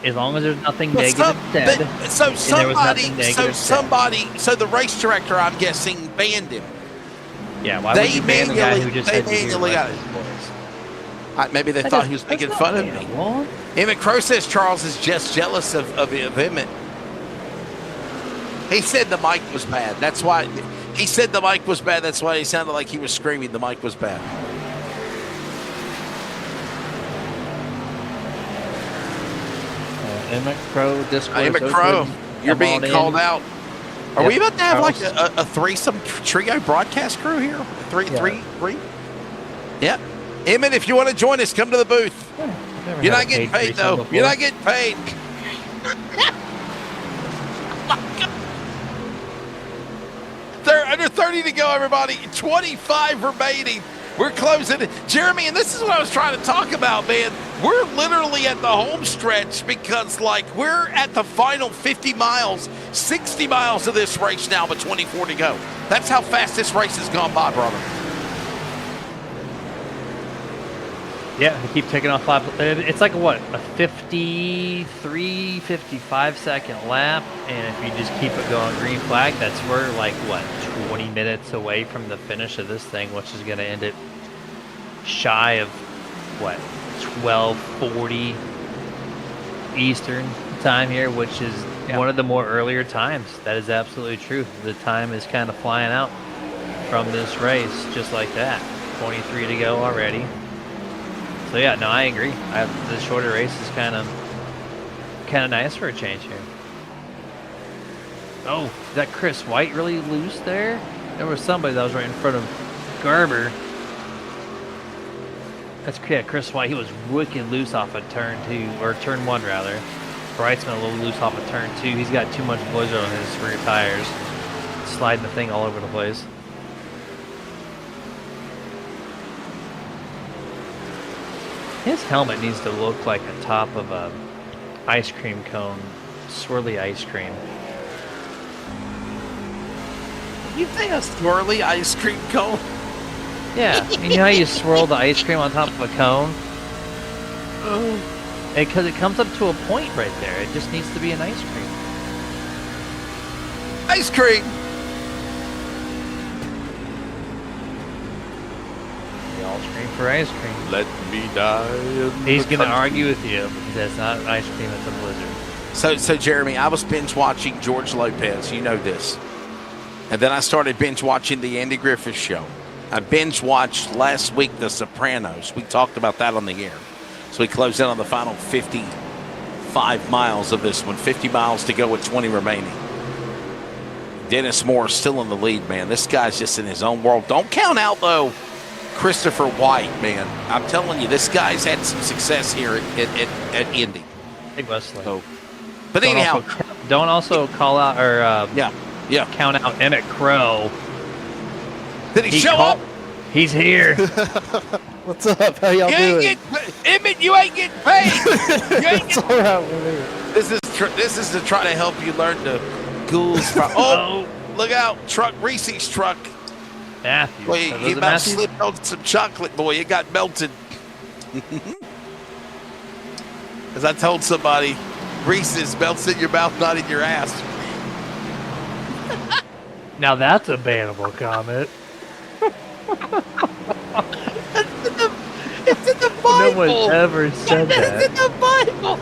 As long as there's nothing negative said. So the race director, I'm guessing, banned him. Yeah, why would you ban the guy who just said manually got his voice? Maybe they thought he was making fun of me. Emmett Crow says Charles is just jealous of Emmett. He said the mic was bad. That's why he said the mic was bad. That's why he sounded like he was screaming. The mic was bad. Emmett Crow, Discord. Emmett Crow, you're being called out. Are we about to have like a threesome trio broadcast crew here? Three? Yeah. Emmett, if you want to join us, come to the booth. You're not getting paid, though. You're not getting paid. They're under 30 to go, everybody. 25 remaining. We're closing. Jeremy, and this is what I was trying to talk about, man. We're literally at the home stretch because, like, we're at the final 50 miles, 60 miles of this race now, but 24 to go. That's how fast this race has gone by, brother. Yeah, we keep taking off laps. It's like a 53, 55 second lap. And if you just keep it going green flag, that's we're like, 20 minutes away from the finish of this thing, which is going to end it shy of, 12:40 Eastern time here, which is one of the more earlier times. That is absolutely true. The time is kind of flying out from this race, just like that. 23 to go already. So yeah, no, I agree. The shorter race is kind of nice for a change here. Oh, is that Chris White really loose there? There was somebody that was right in front of Garber. That's Chris White. He was wicked loose off of turn 2, or turn 1 rather. Brightsman a little loose off of turn 2. He's got too much blizzard on his rear tires, sliding the thing all over the place. His helmet needs to look like the top of a ice cream cone, swirly ice cream. You think a swirly ice cream cone? Yeah, you know how you swirl the ice cream on top of a cone? Because it comes up to a point right there. It just needs to be an ice cream. Ice cream! We all scream for ice cream. Let me die. He's going to argue with you. He says, not ice cream, it's a blizzard. So Jeremy, I was binge watching George Lopez. You know this. And then I started binge watching the Andy Griffith Show. I binge watched last week The Sopranos. We talked about that on the air. So we closed in on the final 55 miles of this one. 50 miles to go with 20 remaining. Dennis Moore still in the lead, man. This guy's just in his own world. Don't count out, though, Christopher White, man. I'm telling you, this guy's had some success here at Indy. Big Wesley. So, but anyhow. Don't also call out or Yeah. count out Emmett Crow. Did he show up? He's here. What's up? How y'all doing? Emmett, you ain't getting paid. It's all right with me. This is to try to help you learn the ghouls. Oh, look out. Reese's truck. Matthew. Boy, he about slipped on some chocolate, boy. It got melted. As I told somebody, Reese's melts in your mouth, not in your ass. Now that's a bannable comment. It's in the Bible. No one ever said that. It's in the Bible.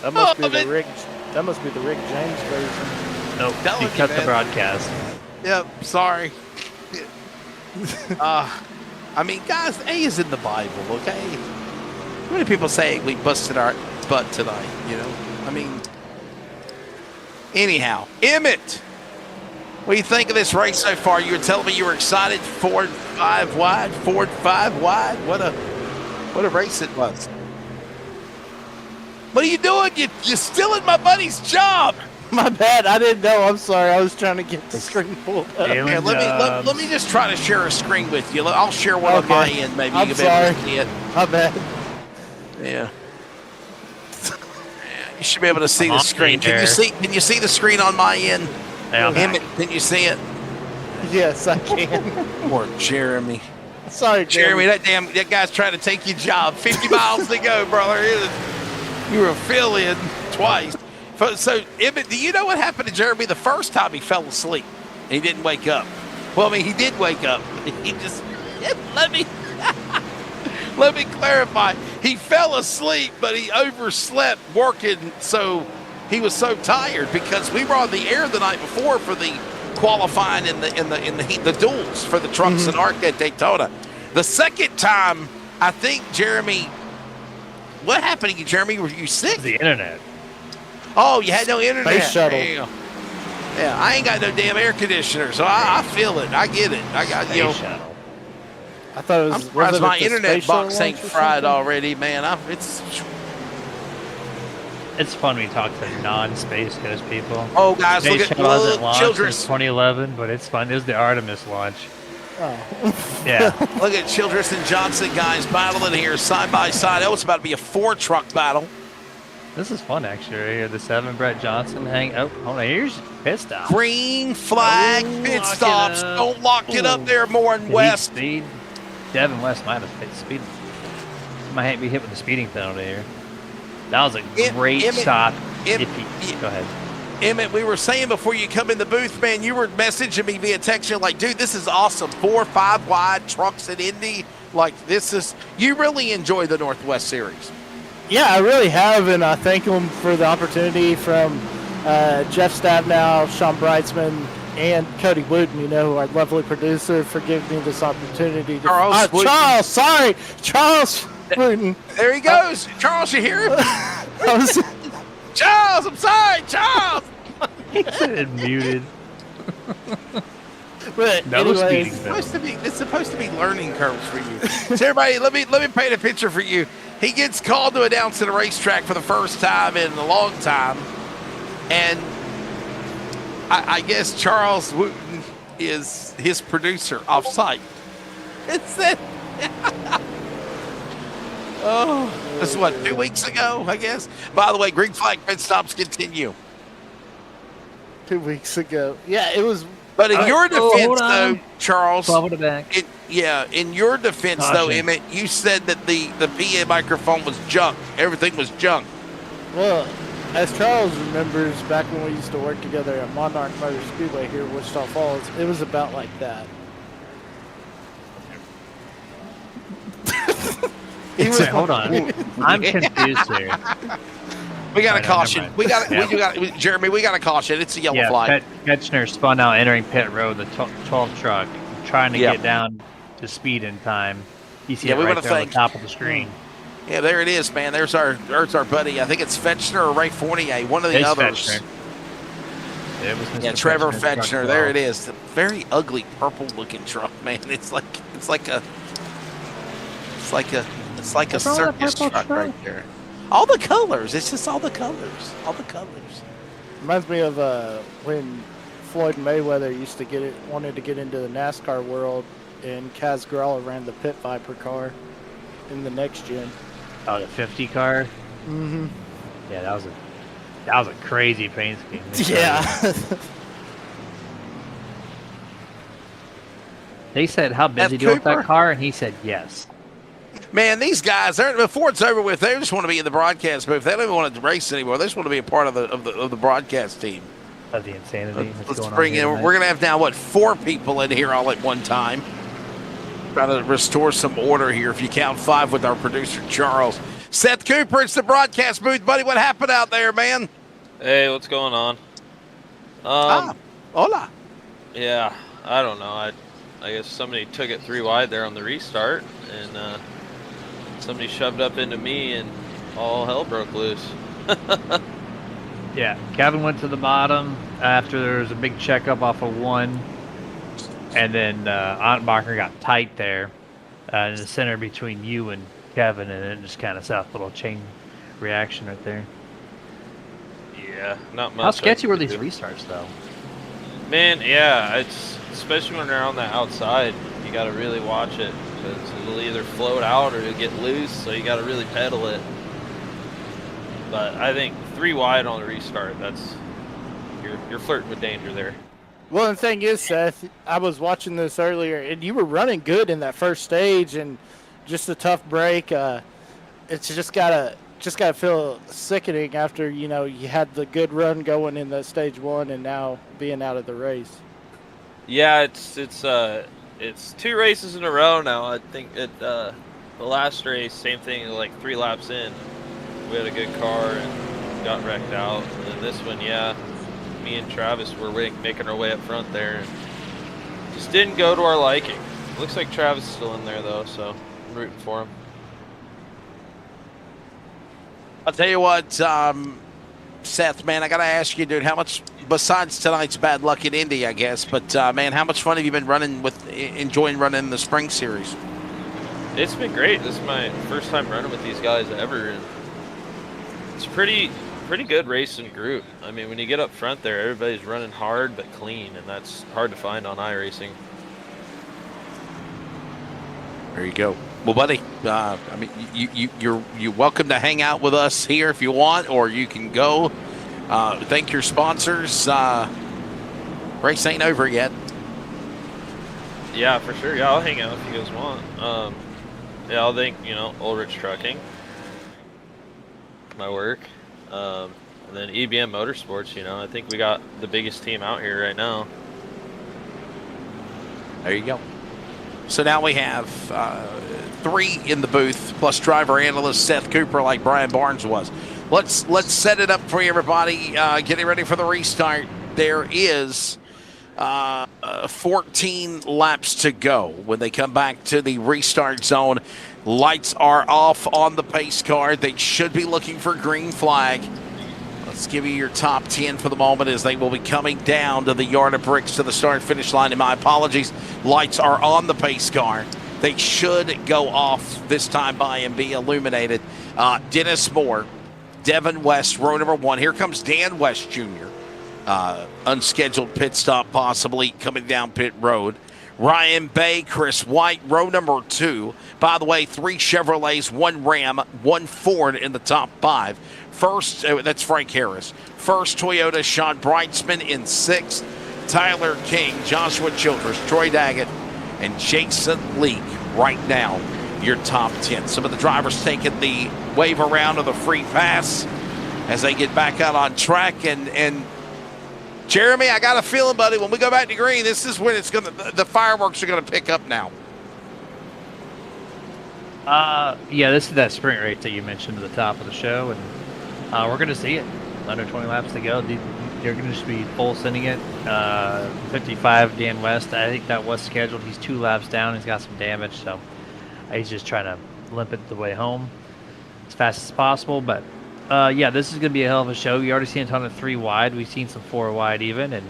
That must be the Rick. That must be the Rick James version. Nope. He cut the broadcast. Yep. Sorry. I mean, guys, A is in the Bible, okay? How many people say we busted our butt tonight, you know? I mean, anyhow, Emmett, what do you think of this race so far? You were telling me you were excited. 4 and 5 wide, 4 and 5 wide. What a race it was. What are you doing? You're stealing my buddy's job. My bad. I didn't know. I'm sorry. I was trying to get the screen pulled up. Here, let me just try to share a screen with you. I'll share one on my end. Maybe you can be able to see it. My bad. Yeah. You should be able to see the screen. Can you see the screen on my end? Emmett, can you see it? Yes, I can. Poor Jeremy. Sorry, Jeremy. That guy's trying to take your job. 50 miles to go, brother. You were fill-in twice. So, Emmett, do you know what happened to Jeremy the first time he fell asleep? He didn't wake up. Well, I mean, he did wake up. He just let me clarify. He fell asleep, but he overslept working, so he was so tired because we were on the air the night before for the qualifying in the duels for the trucks and ARC at Daytona. The second time, I think Jeremy. What happened to you, Jeremy? Were you sick? The internet. Oh, you had no internet. Space shuttle. Yeah, I ain't got no damn air conditioner, so I feel it. I get it. I got Shuttle. I thought it was. I'm surprised my internet box ain't something? fried already, man. It's fun when you talk to non-Space Coast people. Oh, guys, Space look Shuttle hasn't launched Childress. since 2011, but it's fun. It was the Artemis launch. Oh. Yeah. Look at Childress and Johnson, guys, battling here side by side. Oh, it's about to be a 4-truck battle. This is fun, actually. Right here, the 7 Brett Johnson hang. Oh, hold on. Here's pit stop. Green flag pit stops. Don't lock it up there, Moore and West. Speed. Devin West might have hit speed. Might be hit with the speeding penalty here. That was a great stop. Go ahead. Emmett, we were saying before you come in the booth, man, you were messaging me via text. You're like, dude, this is awesome. 4, 5 wide trucks at Indy. Like, you really enjoy the Northwest Series. Yeah, I really have, and I thank them for the opportunity from Jeff Stabnow, Sean Breitzman, and Cody Wooten, our lovely producer, for giving me this opportunity. Charles Wooten. There he goes. Charles, you hear him? Charles, I'm sorry, Charles. He's muted. But anyways, it's supposed to be learning curves for you. So everybody, let me paint a picture for you. He gets called to announce at a racetrack for the first time in a long time, and I guess Charles Wooten is his producer off-site. It's it. Oh, this is what, 2 weeks ago, I guess? By the way, green flag pit stops continue. 2 weeks ago. Yeah, it was. But in your defense, though, Charles, back. in your defense, though, Emmett, you said that the PA microphone was junk. Everything was junk. Well, as Charles remembers, back when we used to work together at Monarch Motor Speedway here in Wichita Falls, it was about like that. Wait, hold on. I'm confused here. We got a Right, caution. never mind. We got Yeah. Jeremy. We got a caution. It's a yellow flag. Ketchner spun out entering pit road, the 12 truck, trying to Yeah. get down to speed in time. You see Yeah, it we right wanna there on thank- the top of the screen. Yeah, there it is, man. There's our buddy. I think it's Fetchner or Ray Fournier, one of the It's others. Fetchner. It was Mr. Yeah, Trevor Fetchner's truck Fetchner. as There well. it is. The very ugly purple-looking truck, man. It's like a What's wrong with circus the purple truck truck? right there. All the colors. It's just all the colors. All the colors. Reminds me of when Floyd Mayweather wanted to get into the NASCAR world, and Kaz Gralla ran the Pit Viper car in the next gen. Oh, the 50 car? Mm-hmm. Yeah, that was a crazy paint scheme. Yeah. They said, how busy F. do you want Cooper? that car? And he said, yes. Man, these guys, before it's over with, they just want to be in the broadcast booth. They don't even want to race anymore. They just want to be a part of the broadcast team. Of the insanity. Let's going on bring here in. tonight. We're gonna have now 4 people in here all at one time. Trying to restore some order here. If you count 5 with our producer Charles, Seth Cooper, it's the broadcast booth, buddy. What happened out there, man? Hey, what's going on? Hola. Yeah, I don't know. I guess somebody took it 3 wide there on the restart, and somebody shoved up into me, and all hell broke loose. Yeah, Kevin went to the bottom after there was a big checkup off of 1. And then Ottenbacher got tight there in the center between you and Kevin, and it just kind of set up a little chain reaction right there. Yeah, not much. How sketchy I were could these do. restarts, though? Man, yeah, it's especially when they're on the outside. You got to really watch it because it'll either float out or it'll get loose. So you got to really pedal it. But I think 3 wide on the restart. That's you're flirting with danger there. Well, the thing is, Seth, I was watching this earlier, and you were running good in that first stage, and just a tough break. It's just gotta feel sickening after you had the good run going in the stage 1, and now being out of the race. Yeah, it's 2 races in a row now. I think at the last race, same thing. Like 3 laps in, we had a good car and got wrecked out. And then this one, yeah, me and Travis were making our way up front there, and just didn't go to our liking. Looks like Travis is still in there though, so I'm rooting for him. I'll tell you what, Seth, man, I got to ask you, dude, how much, besides tonight's bad luck at Indy, I guess, but, man, how much fun have you been enjoying running the Spring Series? It's been great. This is my first time running with these guys ever, and it's pretty good racing group. I mean, when you get up front there, everybody's running hard but clean, and that's hard to find on iRacing. There you go. Well, buddy, I mean, you're welcome to hang out with us here if you want, or you can go. Thank your sponsors. Race ain't over yet. Yeah, for sure. Yeah, I'll hang out if you guys want. Yeah, I'll thank, Ulrich Trucking, my work. And then EBM Motorsports, I think we got the biggest team out here right now. There you go. So now we have 3 in the booth, plus driver analyst Seth Cooper, like Brian Barnes was. Let's set it up for you, everybody. Getting ready for the restart. There is 14 laps to go when they come back to the restart zone. Lights are off on the pace car. They should be looking for green flag. Let's give you your top 10 for the moment as they will be coming down to the yard of bricks to the start-finish line. And my apologies, lights are on the pace car. They should go off this time by and be illuminated. Dennis Moore, Devin West, row number 1. Here comes Dan West Jr. Unscheduled pit stop possibly coming down pit road. Ryan Bay, Chris White, row number 2. By the way, 3 Chevrolets, 1 Ram, 1 Ford in the top 5. First, that's Frank Harris. First, Toyota, Sean Brightsman in 6th. Tyler King, Joshua Childress, Troy Daggett, and Jason Leake right now, your top 10. Some of the drivers taking the wave around of the free pass as they get back out on track. And Jeremy, I got a feeling, buddy, when we go back to green, this is when the fireworks are going to pick up now. Yeah, this is that sprint race that you mentioned at the top of the show, and we're going to see it. Under 20 laps to go. They're going to just be full sending it. 55, Dan West. I think that was scheduled. He's 2 laps down. He's got some damage, so he's just trying to limp it the way home as fast as possible. But yeah, this is going to be a hell of a show. You already seen a ton of 3 wide. We've seen some 4 wide even, and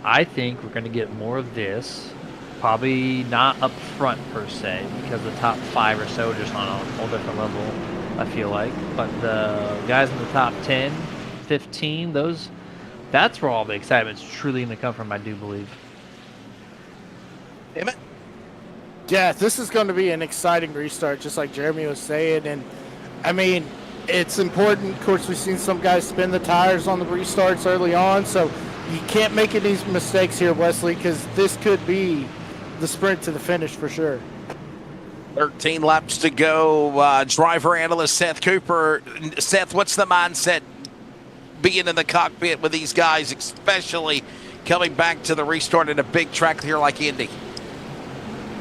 I think we're going to get more of this. Probably not up front per se, because the top 5 or so are just on a whole different level, I feel like. But the guys in the top 10, 15, that's where all the excitement's truly going to come from, I do believe. Damn it. Yeah, this is going to be an exciting restart, just like Jeremy was saying. And, I mean, it's important. Of course, we've seen some guys spin the tires on the restarts early on, so you can't make any mistakes here, Wesley, because this could be the sprint to the finish for sure. 13 laps to go. Driver analyst Seth Cooper. Seth, what's the mindset being in the cockpit with these guys, especially coming back to the restart in a big track here like Indy?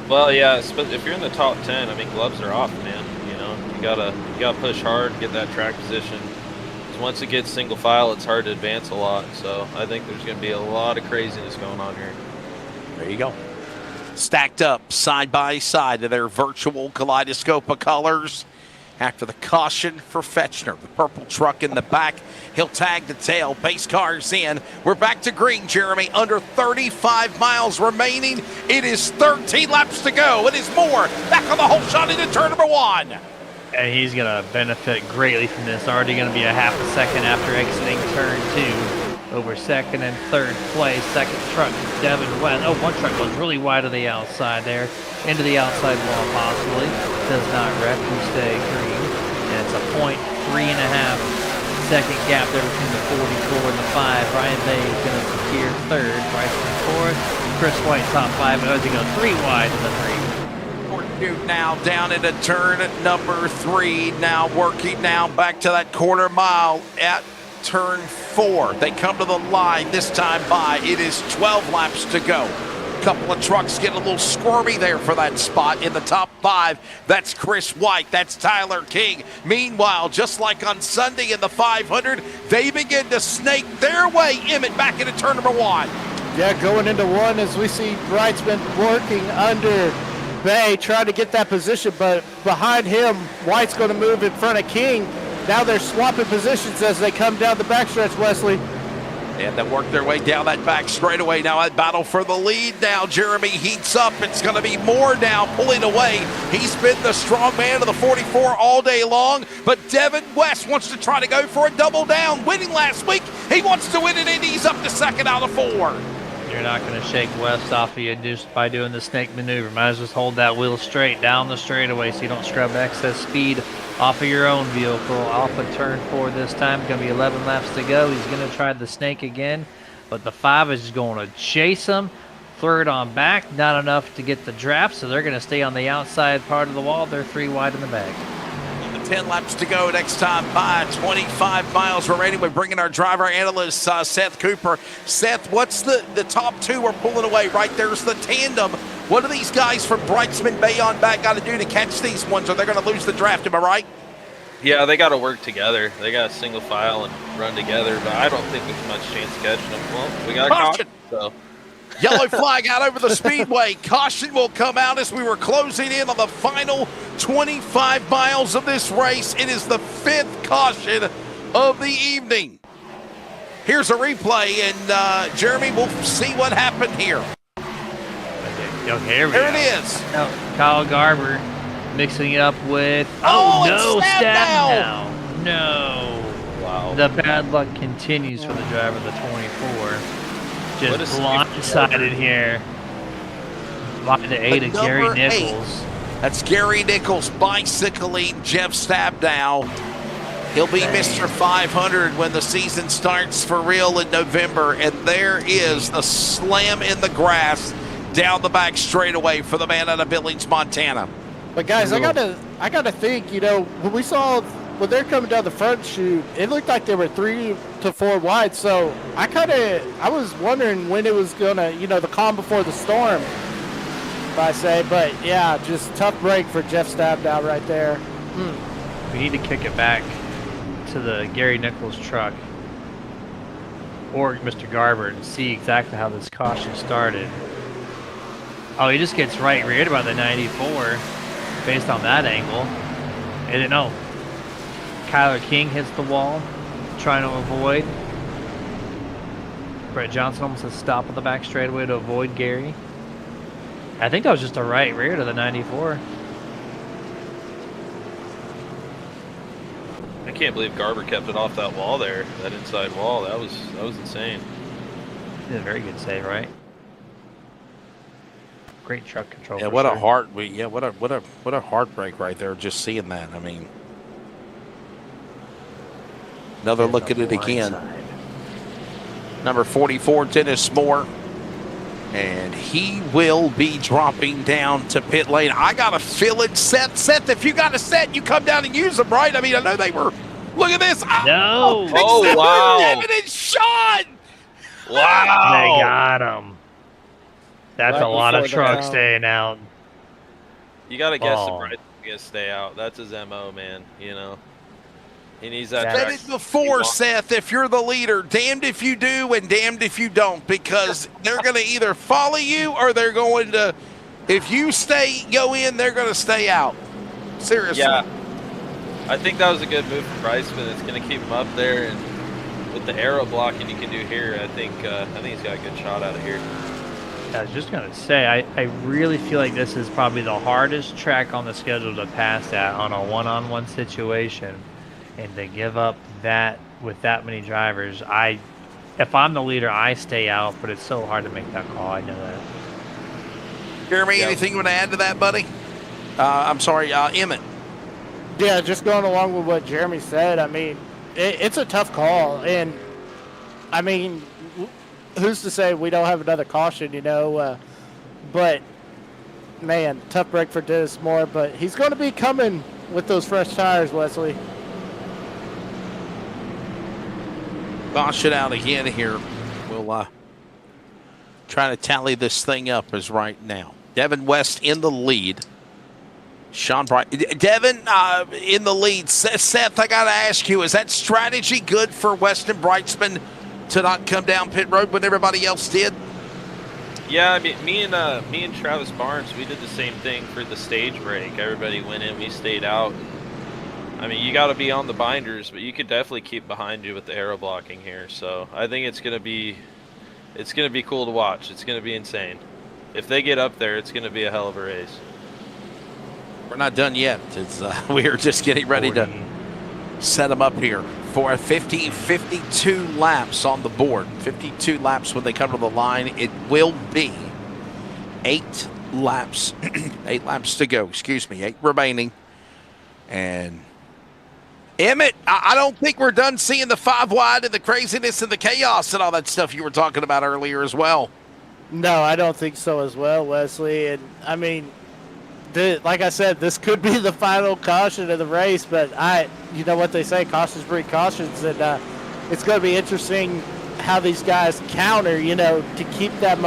Well, yeah, if you're in the top 10, I mean, gloves are off, man. You know, you gotta push hard, get that track position. 'Cause once it gets single file, it's hard to advance a lot. So I think there's going to be a lot of craziness going on here. There you go. Stacked up side by side to their virtual kaleidoscope of colors. After the caution for Fetchner, the purple truck in the back, he'll tag the tail. Pace cars in. We're back to green, Jeremy. Under 35 miles remaining. It is 13 laps to go. It is more. Back on the whole shot into turn number 1. And he's going to benefit greatly from this. Already going to be a half a second after exiting turn 2. Over second and third place. Second truck, Devin West. Oh, one truck goes really wide to the outside there. Into the outside wall, possibly. Does not wreck. We stay green. And it's a 0.3.5 second gap there between the 44 and the 5. Ryan Bay is going to secure third. Bryson fourth. Chris White top 5. And as he goes 3 wide in the 3. Now down into turn number 3. Now working now back to that quarter mile at turn 4. They come to the line this time by. It is 12 laps to go. Couple of trucks get a little squirmy there for that spot in the top 5. That's Chris White. That's Tyler King. Meanwhile, just like on Sunday in the 500, they begin to snake their way, Emmett, back into turn number 1. Yeah, going into 1 as we see Brightsman working under Bay, trying to get that position, but behind him, White's going to move in front of King. Now they're swapping positions as they come down the backstretch, Wesley. And they work their way down that back straightaway. Now that battle for the lead now. Jeremy heats up. It's going to be more now pulling away. He's been the strong man of the 44 all day long. But Devin West wants to try to go for a double down. Winning last week. He wants to win it, and he's up to second out of 4. You're not going to shake West off of you just by doing the snake maneuver. Might as well hold that wheel straight down the straightaway so you don't scrub excess speed off of your own vehicle. Off of turn 4 this time. Going to be 11 laps to go. He's going to try the snake again, but the 5 is going to chase him. Third on back, not enough to get the draft, so they're going to stay on the outside part of the wall. They're 3 wide in the back. 10 laps to go next time by. 25 miles remaining. We're bringing our driver analyst, Seth Cooper. Seth, what's the top 2 are pulling away? Right there's the tandem. What do these guys from Brightsman Bay on back got to do to catch these ones? Or they're going to lose the draft, am I right? Yeah, they got to work together. They got to single file and run together, but I don't think there's much chance of catching them. Well, we got caution, so. Yellow flag out over the speedway. Caution will come out as we were closing in on the final 25 miles of this race. It is the 5th caution of the evening. Here's a replay, and Jeremy, we'll see what happened here. Okay, here it is. Kyle Garber mixing it up with... Oh, no, stab now. No. Wow. The bad luck continues for the driver of the 24. Just blindsided here by the 8 of Gary Nichols. That's Gary Nichols bicycling Jeff Stabdow. He'll be Mr. 500 when the season starts for real in November. And there is the slam in the grass down the back straightaway for the man out of Billings, Montana. But guys, I gotta think, you know, when they're coming down the front chute, it looked like they were 3 to 4 wide. So I was wondering when it was gonna, you know, the calm before the storm. I say. But yeah, just tough break for Jeff Stabnow right there. We need to kick it back to the Gary Nichols truck or Mr. Garber and see exactly how this caution started. Oh, he just gets right reared by the 94 based on that angle. And then, no. Kyler King hits the wall, trying to avoid. Brett Johnson almost has to stop on the back straightaway to avoid Gary. I think that was just a right rear to the 94. I can't believe Garber kept it off that wall there, that inside wall. That was insane. Did a very good save, right? Great truck control. Yeah, for what sure. a what a heartbreak right there. Just seeing that. I mean, another And look the at it again. blind side. Number 44, Dennis Moore. And he will be dropping down to pit lane. I got to feel it. Seth, if you got a set, you come down and use them, right? I mean, I know they were. Look at this. No. Oh, wow. Devin and Sean. Wow. They got him. That's Right a lot of before the trucks down. staying out. You got to guess the Oh. Bryce to stay out. That's his MO, man. You know, he needs that. That Said track. it before, Seth, if you're the leader, damned if you do and damned if you don't, because they're going to either follow you or they're going to, if you go in, they're going to stay out. Seriously. Yeah, I think that was a good move from Bryceman. It's going to keep him up there, and with the aero blocking you can do here, I think he's got a good shot out of here. I was just going to say, I really feel like this is probably the hardest track on the schedule to pass at on a one-on-one situation. And to give up that with that many drivers, if I'm the leader, I stay out, but it's so hard to make that call. I know that. Jeremy, anything you want to add to that, buddy? I'm sorry, Emmett. Yeah, just going along with what Jeremy said, I mean, it's a tough call. And, I mean, who's to say we don't have another caution, you know? But, man, tough break for Dennis Moore. But he's going to be coming with those fresh tires, Wesley. Bosh it out again here. We'll try to tally this thing up as right now. Devin West in the lead. Sean Bright. Devin in the lead. Seth, I got to ask you, is that strategy good for Weston Brightsman to not come down pit road when everybody else did? Yeah, I mean, me and Travis Barnes, we did the same thing for the stage break. Everybody went in, we stayed out. I mean, you got to be on the binders, but you could definitely keep behind you with the aero blocking here. So I think it's gonna be cool to watch. It's gonna be insane. If they get up there, it's gonna be a hell of a race. We're not done yet. We are just getting ready to set them up here for a 52 laps on the board. 52 laps when they come to the line. It will be 8 laps. 8 laps to go. Excuse me. 8 remaining. And Emmett, I don't think we're done seeing the 5 wide and the craziness and the chaos and all that stuff you were talking about earlier as well. No, I don't think so as well, Wesley. And, I mean, like I said, this could be the final caution of the race, but you know what they say, cautions breed cautions, and it's going to be interesting how these guys counter, you know, to keep that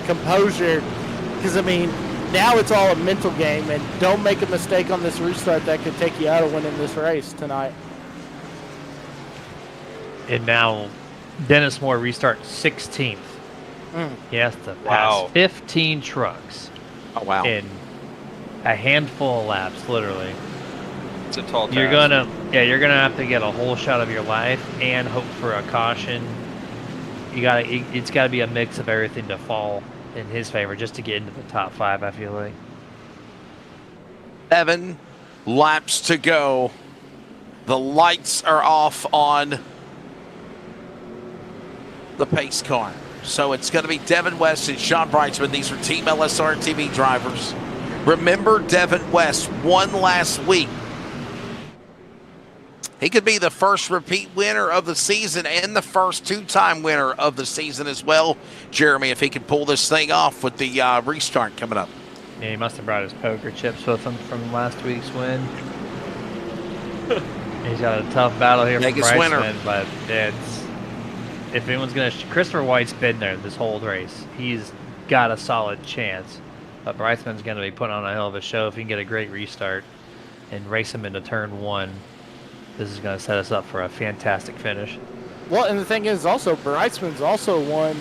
composure, because, I mean, now it's all a mental game, and don't make a mistake on this restart that could take you out of winning this race tonight. And now Dennis Moore restarts 16th. He has to pass 15 trucks. Oh, wow. In a handful of laps, literally. It's a tall task. You're gonna have to get a whole shot of your life and hope for a caution. It's gotta be a mix of everything to fall in his favor just to get into the top 5, I feel like. 7 laps to go. The lights are off on the pace car. So it's going to be Devin West and Sean Brightsman. These are Team LSRTV drivers. Remember, Devin West won last week. He could be the first repeat winner of the season and the first 2-time winner of the season as well. Jeremy, if he can pull this thing off with the restart coming up. Yeah, he must have brought his poker chips with him from last week's win. He's got a tough battle here for Brightsman, but if anyone's going to... Christopher White's been there this whole race. He's got a solid chance. But Brightsman's going to be putting on a hell of a show if he can get a great restart and race him into turn 1. This is going to set us up for a fantastic finish. Well, and the thing is also, Brightsman's also won,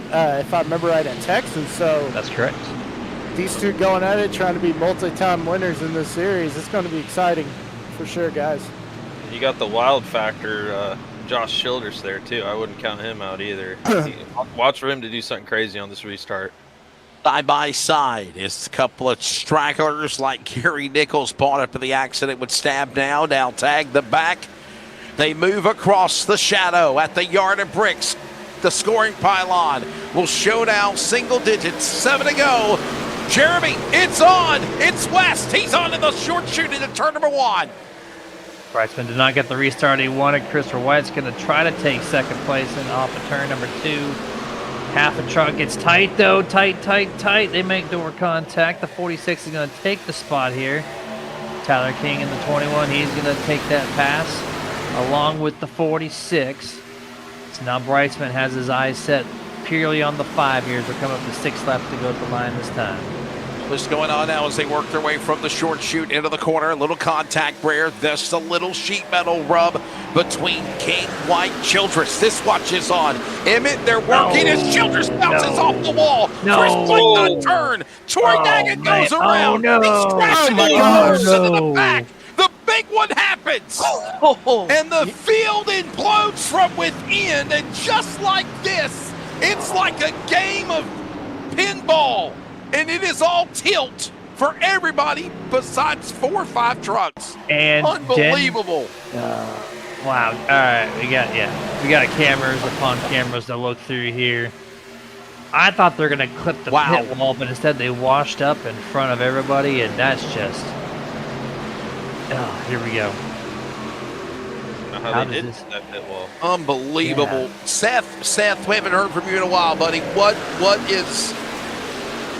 if I remember right, at Texas. So that's correct. These two going at it, trying to be multi-time winners in this series. It's going to be exciting for sure, guys. You got the wild factor, Josh Childress there too. I wouldn't count him out either. Watch for him to do something crazy on this restart. Side by side is a couple of stragglers like Gary Nichols brought up in the accident with Stab now tag the back. They move across the shadow at the yard of bricks. The scoring pylon will show now single digits, 7 to go. Jeremy, it's on. It's West. He's on in the short shoot into turn number 1. Brightsman did not get the restart he wanted. Christopher White's going to try to take second place and off of turn number 2. Half a truck gets tight, though. Tight. They make door contact. The 46 is going to take the spot here. Tyler King in the 21. He's going to take that pass along with the 46. So now Brightsman has his eyes set purely on the 5 years. We're coming up to 6 laps to go at the line this time. What's going on now as they work their way from the short chute into the corner. A little contact rare. There's a little sheet metal rub between King, White, Childress. This watch is on. Emmett, they're working as Childress bounces off the wall. First quick turn. Troy Daggett goes around. He's crashing into the back. The big one happens. And the field implodes from within. And just like this, it's like a game of pinball. And it is all tilt for everybody besides 4 or 5 trucks. And unbelievable. Wow. All right, we got cameras upon cameras to look through here. I thought they're gonna clip the pit wall, but instead they washed up in front of everybody, and that's just. Oh, here we go. How they did that pit wall. Unbelievable. Yeah. Seth, we haven't heard from you in a while, buddy.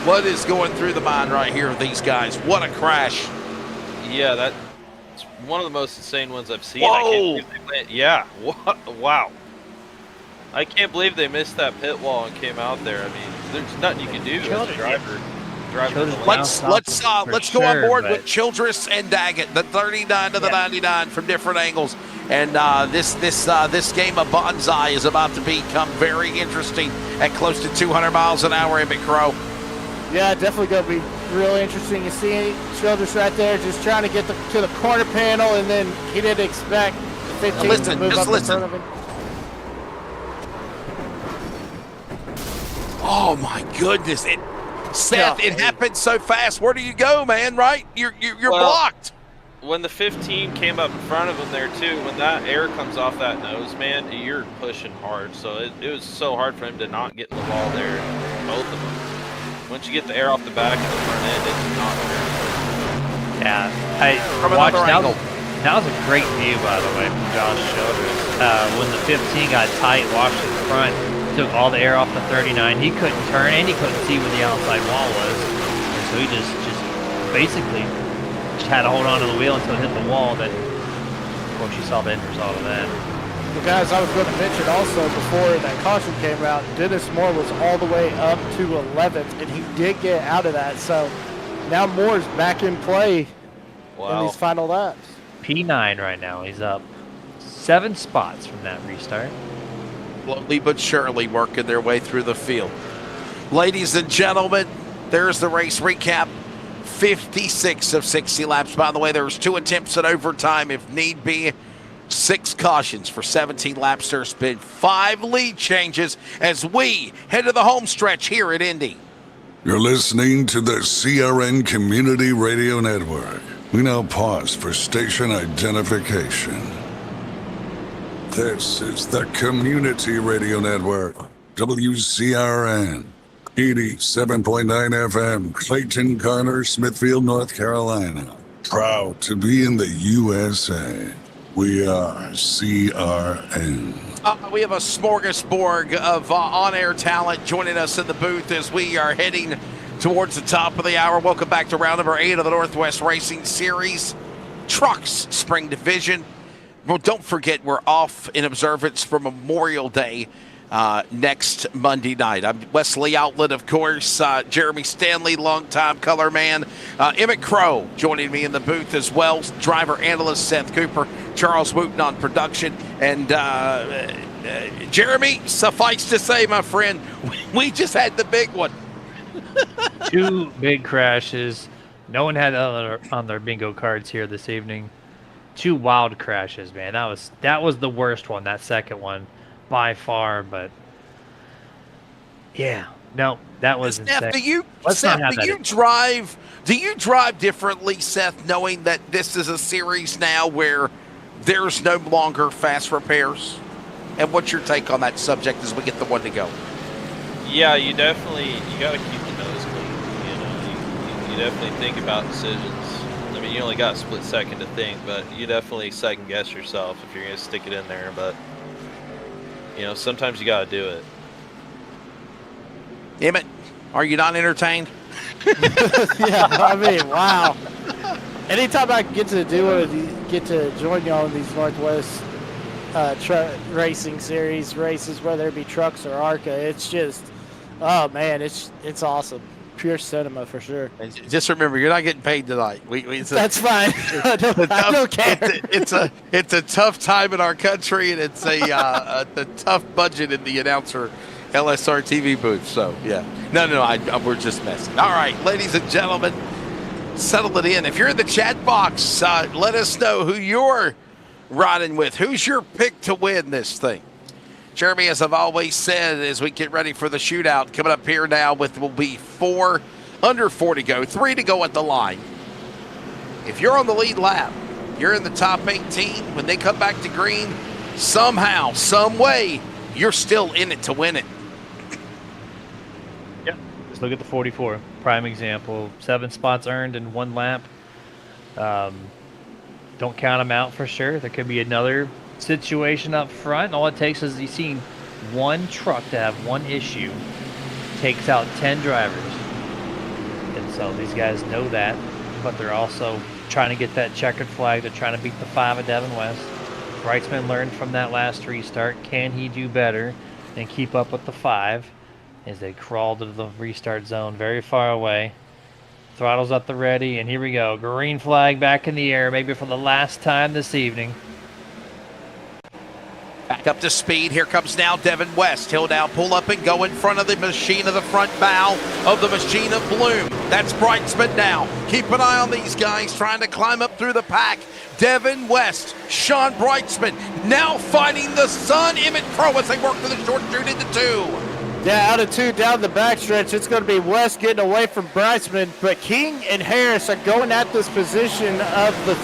What is going through the mind right here of these guys? What a crash. Yeah, that's one of the most insane ones I've seen. Whoa. Wow. I can't believe they missed that pit wall and came out there. I mean, there's nothing you can do as a driver. Let's go on board with Childress and Daggett, the 39 to the 99 from different angles. And this game of bonsai is about to become very interesting at close to 200 miles an hour in McCrow. Yeah, definitely going to be really interesting. You see Childress right there just trying to get to the corner panel, and then he didn't expect the 15 to move up in front of him. Oh, my goodness. Seth, it happened so fast. Where do you go, man, right? You're blocked. When the 15 came up in front of him there, too, when that air comes off that nose, man, you're pushing hard. So it was so hard for him to not get in the wall there, both of them. Once you get the air off the back and the front end, it's not fair. Yeah, from another angle. That was a great view, by the way, from Josh Childress. When the 15 got tight, washed in front, took all the air off the 39. He couldn't turn and he couldn't see where the outside wall was. And so he just basically had to hold on to the wheel until it hit the wall. Then, of course, you saw the end result of that. Well, guys, I was going to mention also before that caution came out, Dennis Moore was all the way up to 11th, and he did get out of that. So now Moore's back in play in these final laps. P9 right now. He's up 7 spots from that restart. Slowly but surely working their way through the field. Ladies and gentlemen, there's the race recap. 56 of 60 laps. By the way, there was 2 attempts at overtime if need be. 6 cautions for 17 laps. There's been 5 lead changes as we head to the home stretch here at Indy. You're listening to the CRN Community Radio Network. We now pause for station identification. This is the Community Radio Network, WCRN, 87.9 FM, Clayton, Garner, Smithfield, North Carolina. Proud to be in the USA. We are CRN. We have a smorgasbord of on-air talent joining us in the booth as we are heading towards the top of the hour. Welcome back to round number 8 of the Northwest Racing Series Trucks Spring Division. Well, don't forget we're off in observance for Memorial Day. next Monday night. I'm Wesley Outlet, of course. Jeremy Stanley, longtime color man. Emmett Crow joining me in the booth as well. Driver analyst Seth Cooper, Charles Wooten on production, and Jeremy, suffice to say, my friend, we just had the big one. 2 big crashes. No one had on their bingo cards here this evening. 2 wild crashes, man. That was the worst one, that second one, by far. But yeah, no, that was insane. Do you drive differently, Seth, knowing that this is a series now where there's no longer fast repairs? And what's your take on that subject as we get the one to go? Yeah, you got to keep the nose clean. You know, you definitely think about decisions. I mean, you only got a split second to think, but you definitely second guess yourself if you're going to stick it in there. But, you know, sometimes you got to do it. Emmett, are you not entertained? Yeah, I mean, wow. Anytime I get to join y'all in these Northwest racing series races, whether it be trucks or ARCA, it's just, oh man, it's awesome. Pure cinema for sure. And just remember, you're not getting paid tonight. That's fine. I don't care. It's a tough time in our country, and it's a tough budget in the announcer LSRTV booth. So yeah, no, we're just messing. All right, ladies and gentlemen, settle it in. If you're in the chat box, let us know who you're riding with. Who's your pick to win this thing? Jeremy, as I've always said, as we get ready for the shootout, coming up here now will be 4 under 4 to go, 3 to go at the line. If you're on the lead lap, you're in the top 18. When they come back to green, somehow, some way, you're still in it to win it. Yeah, just look at the 44. Prime example. 7 spots earned in 1 lap. Don't count them out for sure. There could be another situation up front. All it takes is you've seen 1 truck to have 1 issue. Takes out 10 drivers. And so these guys know that, but they're also trying to get that checkered flag. They're trying to beat the 5 of Devin West. Brightsman learned from that last restart. Can he do better and keep up with the 5 as they crawl to the restart zone very far away? Throttles at the ready, and here we go. Green flag back in the air, maybe for the last time this evening. Back up to speed. Here comes now Devin West. He'll now pull up and go in front of the machine of the front bow of the machine of Bloom. That's Brightsman now. Keep an eye on these guys trying to climb up through the pack. Devin West, Sean Brightsman, now fighting the sun. Emmett Crow as they work for the short shoot into 2. Yeah, out of 2 down the backstretch, it's going to be West getting away from Brightsman, but King and Harris are going at this position of the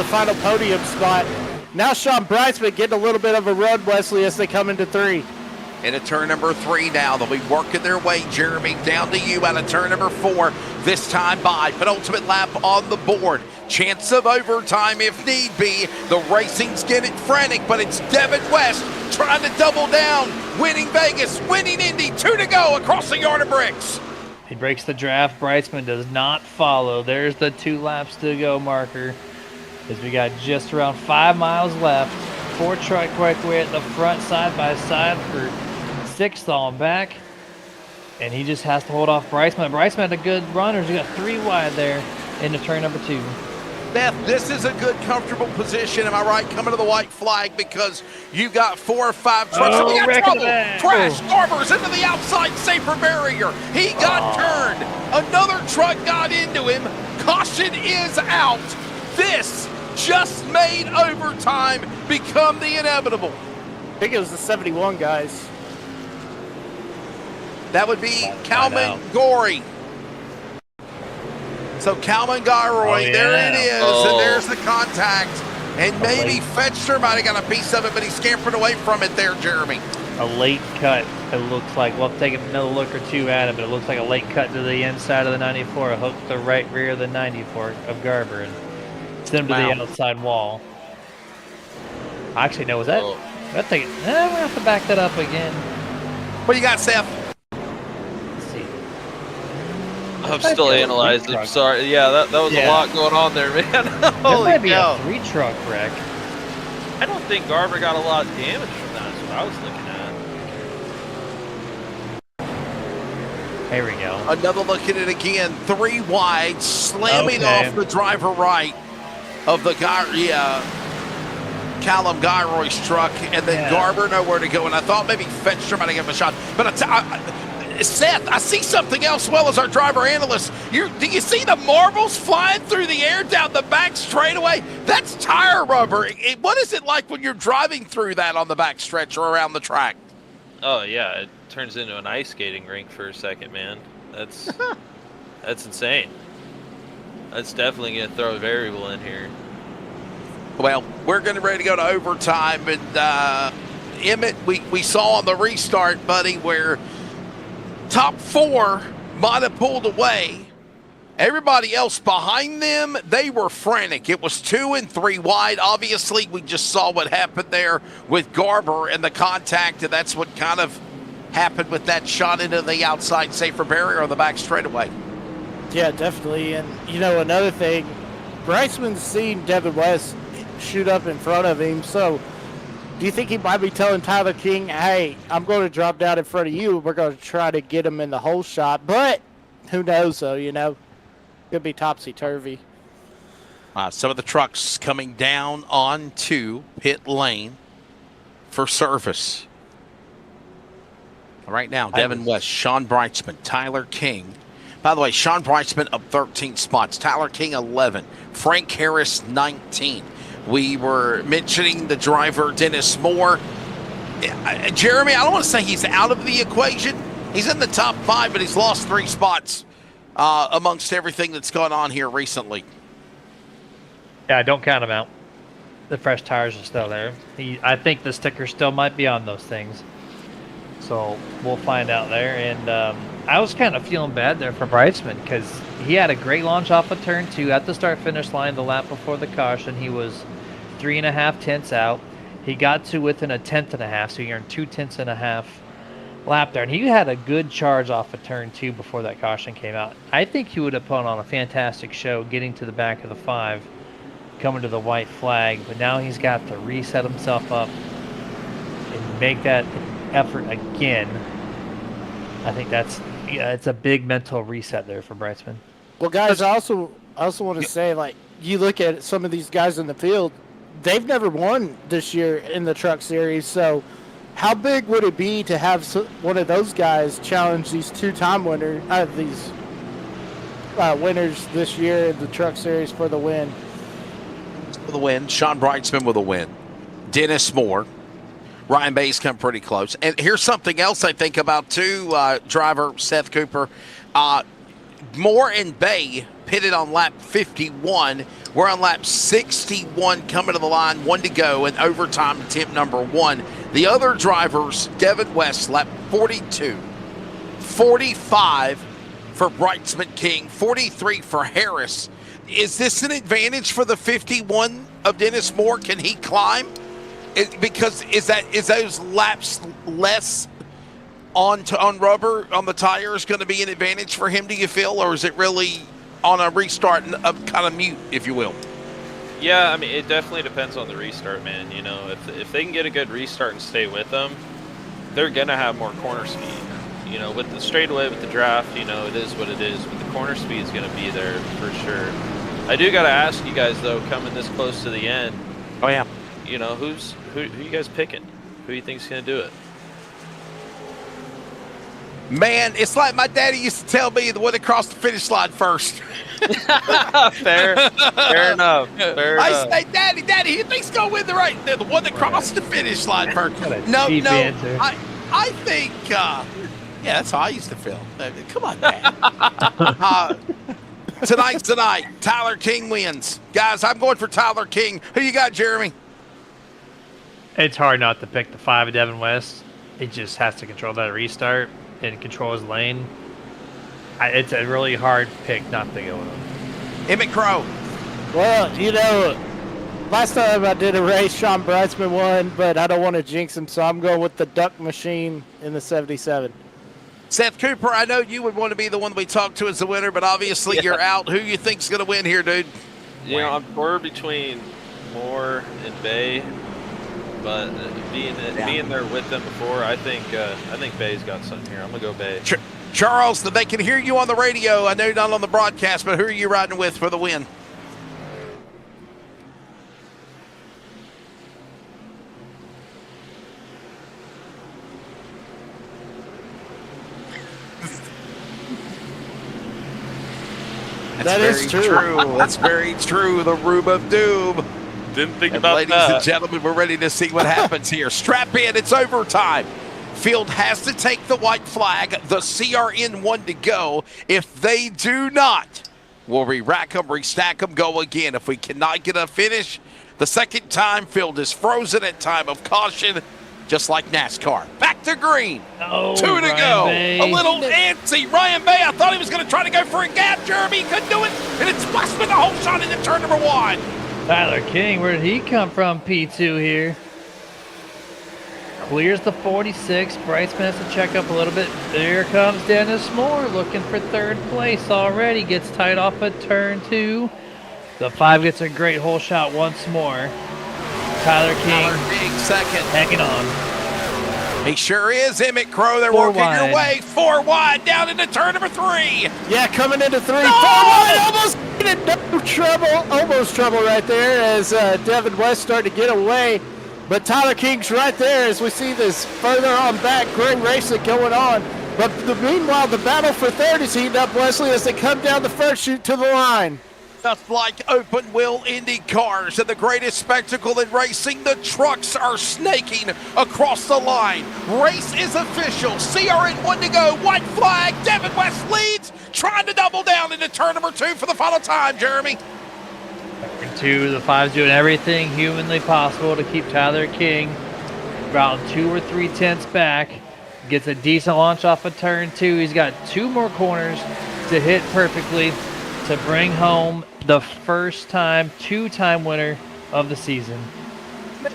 final podium spot. Now Sean Brightsman getting a little bit of a run, Wesley, as they come into 3. Into turn number 3 now. They'll be working their way, Jeremy, down to you out of turn number 4. This time by penultimate lap on the board. Chance of overtime if need be. The racing's getting frantic, but it's Devin West trying to double down. Winning Vegas, winning Indy. 2 to go across the yard of bricks. He breaks the draft. Brightsman does not follow. There's the 2 laps to go marker. As we got just around 5 miles left. 4 truck breakaway at the front, side by side for 6th on back. And he just has to hold off Brightsman. Brightsman had a good runner. He got 3 wide there into turn number 2. Beth, this is a good, comfortable position. Am I right? Coming to the white flag because you've got 4 or 5 trucks. Oh, We got wreck trouble. of that. Crash. Garbers into the outside safer barrier. He got turned. Another truck got into him. Caution is out. This just made overtime become the inevitable. I think it was the 71 guys. That would be Kalman Gorey. So Kalman Garoy, there it is, and there's the contact. And maybe Fetcher might have got a piece of it, but he scampered away from it there, Jeremy. A late cut, it looks like. We'll take another look or 2 at it, but it looks like a late cut to the inside of the 94, a hook to the right rear of the 94 of Garber, and send him to the outside wall. Actually, no, was that? I think we have to back that up again. What do you got, Seth? Let's see. I'm still analyzing. I'm sorry. Yeah, that was a lot going on there, man. Holy might be a 3-truck wreck. I don't think Garber got a lot of damage from that. That's what I was looking at. There we go. Another look at it again. 3 wide, slamming off the driver right of the guy, Callum Guyroy's truck, and then Garber nowhere to go. And I thought maybe Fetcher might have given him a shot. But Seth, I see something else well as our driver analyst. Do you see the marbles flying through the air down the back straightaway? That's tire rubber. What is it like when you're driving through that on the back stretch or around the track? Oh, yeah. It turns into an ice skating rink for a second, man. That's insane. That's definitely going to throw a variable in here. Well, we're getting ready to go to overtime. And Emmett, we saw on the restart, buddy, where top 4 might have pulled away. Everybody else behind them, they were frantic. It was 2 and 3 wide. Obviously, we just saw what happened there with Garber and the contact, and that's what kind of happened with that shot into the outside safer barrier on the back straightaway. Yeah, definitely. And, another thing, Bryceman's seen Devin West shoot up in front of him, so do you think he might be telling Tyler King, hey, I'm going to drop down in front of you, we're going to try to get him in the hole shot, but who knows, though, could be topsy-turvy. Some of the trucks coming down onto pit lane for service. Right now, Devin West, Sean Breitzman, Tyler King. By the way, Sean Breitzman up 13 spots. Tyler King, 11. Frank Harris, 19. We were mentioning the driver, Dennis Moore. Jeremy, I don't want to say he's out of the equation. He's in the top 5, but he's lost 3 spots amongst everything that's gone on here recently. Yeah, don't count him out. The fresh tires are still there. I think the sticker still might be on those things. So we'll find out there. And I was kind of feeling bad there for Breitzman because he had a great launch off of turn 2 at the start-finish line the lap before the caution. He was 3.5 tenths out. He got to within a 10.5, so he earned 2.5 lap there. And he had a good charge off of turn 2 before that caution came out. I think he would have put on a fantastic show getting to the back of the 5, coming to the white flag. But now he's got to reset himself up and make that effort again. I think it's a big mental reset there for Breitzman. Well, guys, I also want to say, you look at some of these guys in the field, they've never won this year in the truck series, so how big would it be to have one of those guys challenge these two-time winners, winners this year in the truck series for the win? For the win, Sean Breitzman with a win. Dennis Moore. Ryan Bay's come pretty close. And here's something else I think about, too, driver Seth Cooper. Moore and Bay pitted on lap 51. We're on lap 61 coming to the line, 1 to go, and overtime attempt number 1. The other drivers, Devin West, lap 42. 45 for Breitzman King, 43 for Harris. Is this an advantage for the 51 of Dennis Moore? Can he climb? Because is those laps less on rubber on the tires going to be an advantage for him, do you feel, or is it really on a restart kind of mute, if you will? Yeah, I mean, it definitely depends on the restart, man. If they can get a good restart and stay with them, they're gonna have more corner speed. With the straightaway, with the draft, it is what it is. But the corner speed is gonna be there for sure. I do gotta ask you guys though, coming this close to the end. Oh yeah. Who you guys picking? Who do you think's gonna do it? Man, it's like my daddy used to tell me the one that crossed the finish line first. Fair enough. I say, Daddy, who think's gonna win the one that crossed the finish line first? No. Answer. I think, yeah, that's how I used to feel. Come on, Dad. Tonight, Tyler King wins. Guys, I'm going for Tyler King. Who you got, Jeremy? It's hard not to pick the 5 of Devin West. He just has to control that restart and control his lane. It's a really hard pick not to go with him. Emmett Crow. Well, last time I did a race, Sean Breitzman won, but I don't want to jinx him, so I'm going with the Duck Machine in the 77. Seth Cooper, I know you would want to be the one we talk to as the winner, but obviously you're out. Who you think's going to win here, dude? I'm torn between Moore and Bay, but being there with them before, I think Bay's got something here. I'm gonna go Bay. Charles, they can hear you on the radio. I know you're not on the broadcast, but who are you riding with for the win? That is true. That's very true. The Rube of Doom. Didn't think And about ladies that. and gentlemen, we're ready to see what happens here. Strap in. It's overtime. Field has to take the white flag. The CRN one to go. If they do not, we'll re-rack them, restack them, go again. If we cannot get a finish, the second time, field is frozen at time of caution, just like NASCAR. Back to green. Oh, 2 to Ryan go. Bay. A little antsy. Ryan Bay, I thought he was going to try to go for a gap. Jeremy couldn't do it. And it's Westman the whole shot into turn number 1. Tyler King, where did he come from? P2 here. Clears the 46. Brightsman has to check up a little bit. There comes Dennis Moore looking for third place already. Gets tight off at turn 2. The 5 gets a great hole shot once more. Tyler King second. hanging on. He sure is. Emmett Crow, they're Four working your wide. way. 4 wide down into turn number 3. Yeah, coming into 3. 4 No! wide, almost no trouble. Almost trouble right there as Devin West started to get away. But Tyler King's right there as we see this further on back. Great racing going on. But meanwhile, the battle for third is heating up, Wesley, as they come down the first chute to the line. Just like open wheel Indy cars and the greatest spectacle in racing, the trucks are snaking across the line. Race is official. CRN 1 to go. White flag. Devin West leads. Trying to double down into turn number 2 for the final time, Jeremy. Turn 2, the 5's doing everything humanly possible to keep Tyler King around 2 or 3 tenths back. Gets a decent launch off of turn 2. He's got 2 more corners to hit perfectly to bring home the first time, 2-time winner of the season.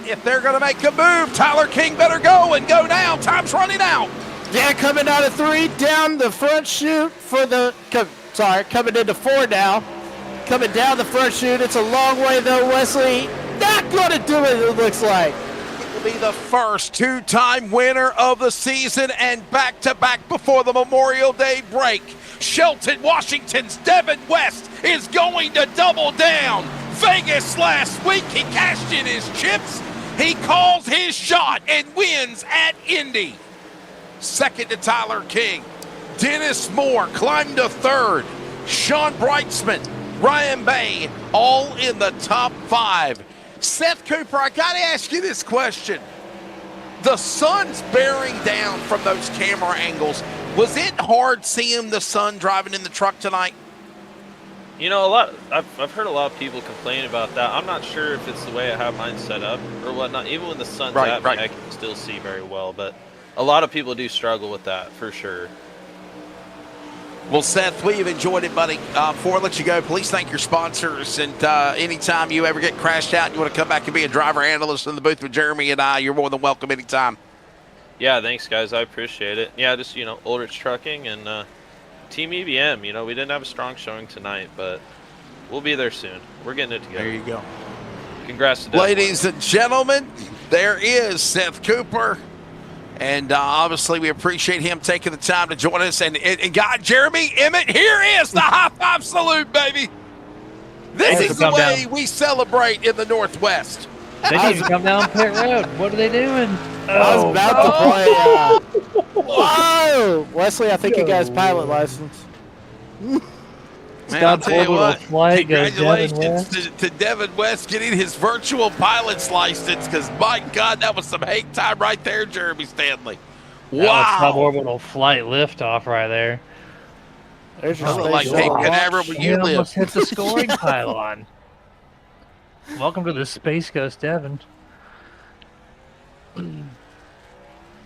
If they're going to make a move, Tyler King better go and go now. Time's running out. Yeah, coming out of 3, down the front chute for the, coming into 4 now. Coming down the front chute. It's a long way though, Wesley. Not going to do it looks like. It will be the first 2-time winner of the season and back-to-back before the Memorial Day break. Shelton, Washington's Devin West is going to double down. Vegas last week, he cashed in his chips. He calls his shot and wins at Indy. Second to Tyler King. Dennis Moore climbed to third. Sean Brightsman, Ryan Bay, all in the top 5. Seth Cooper, I got to ask you this question. The sun's bearing down from those camera angles. Was it hard seeing the sun driving in the truck tonight? You know, I've heard a lot of people complain about that. I'm not sure if it's the way I have mine set up or whatnot. Even when the sun's at me, I can still see very well. But a lot of people do struggle with that, for sure. Well, Seth, we've enjoyed it, buddy. Before I let you go, please thank your sponsors. And anytime you ever get crashed out and you want to come back and be a driver analyst in the booth with Jeremy and I, you're more than welcome anytime. Yeah, thanks, guys. I appreciate it. Yeah, just, Ulrich Trucking and Team EBM. We didn't have a strong showing tonight, but we'll be there soon. We're getting it together. There you go. Congrats to Ladies and gentlemen, there is Seth Cooper. And obviously, we appreciate him taking the time to join us. And God, Jeremy Emmett, here is the high five salute, baby. This is the way we celebrate in the Northwest. They need to come down pit road. What are they doing? I was about to play. Whoa! Wesley, I think you got his pilot license. Man, I'll tell you what, flight goes congratulations to Devin West getting his virtual pilot's license, because my God, that was some hang time right there, Jeremy Stanley. That was Wow. suborbital flight liftoff right there. There's your Like space Cape launch. Canaveral where you live. Almost hit the scoring pylon. Welcome to the Space Coast, Devin.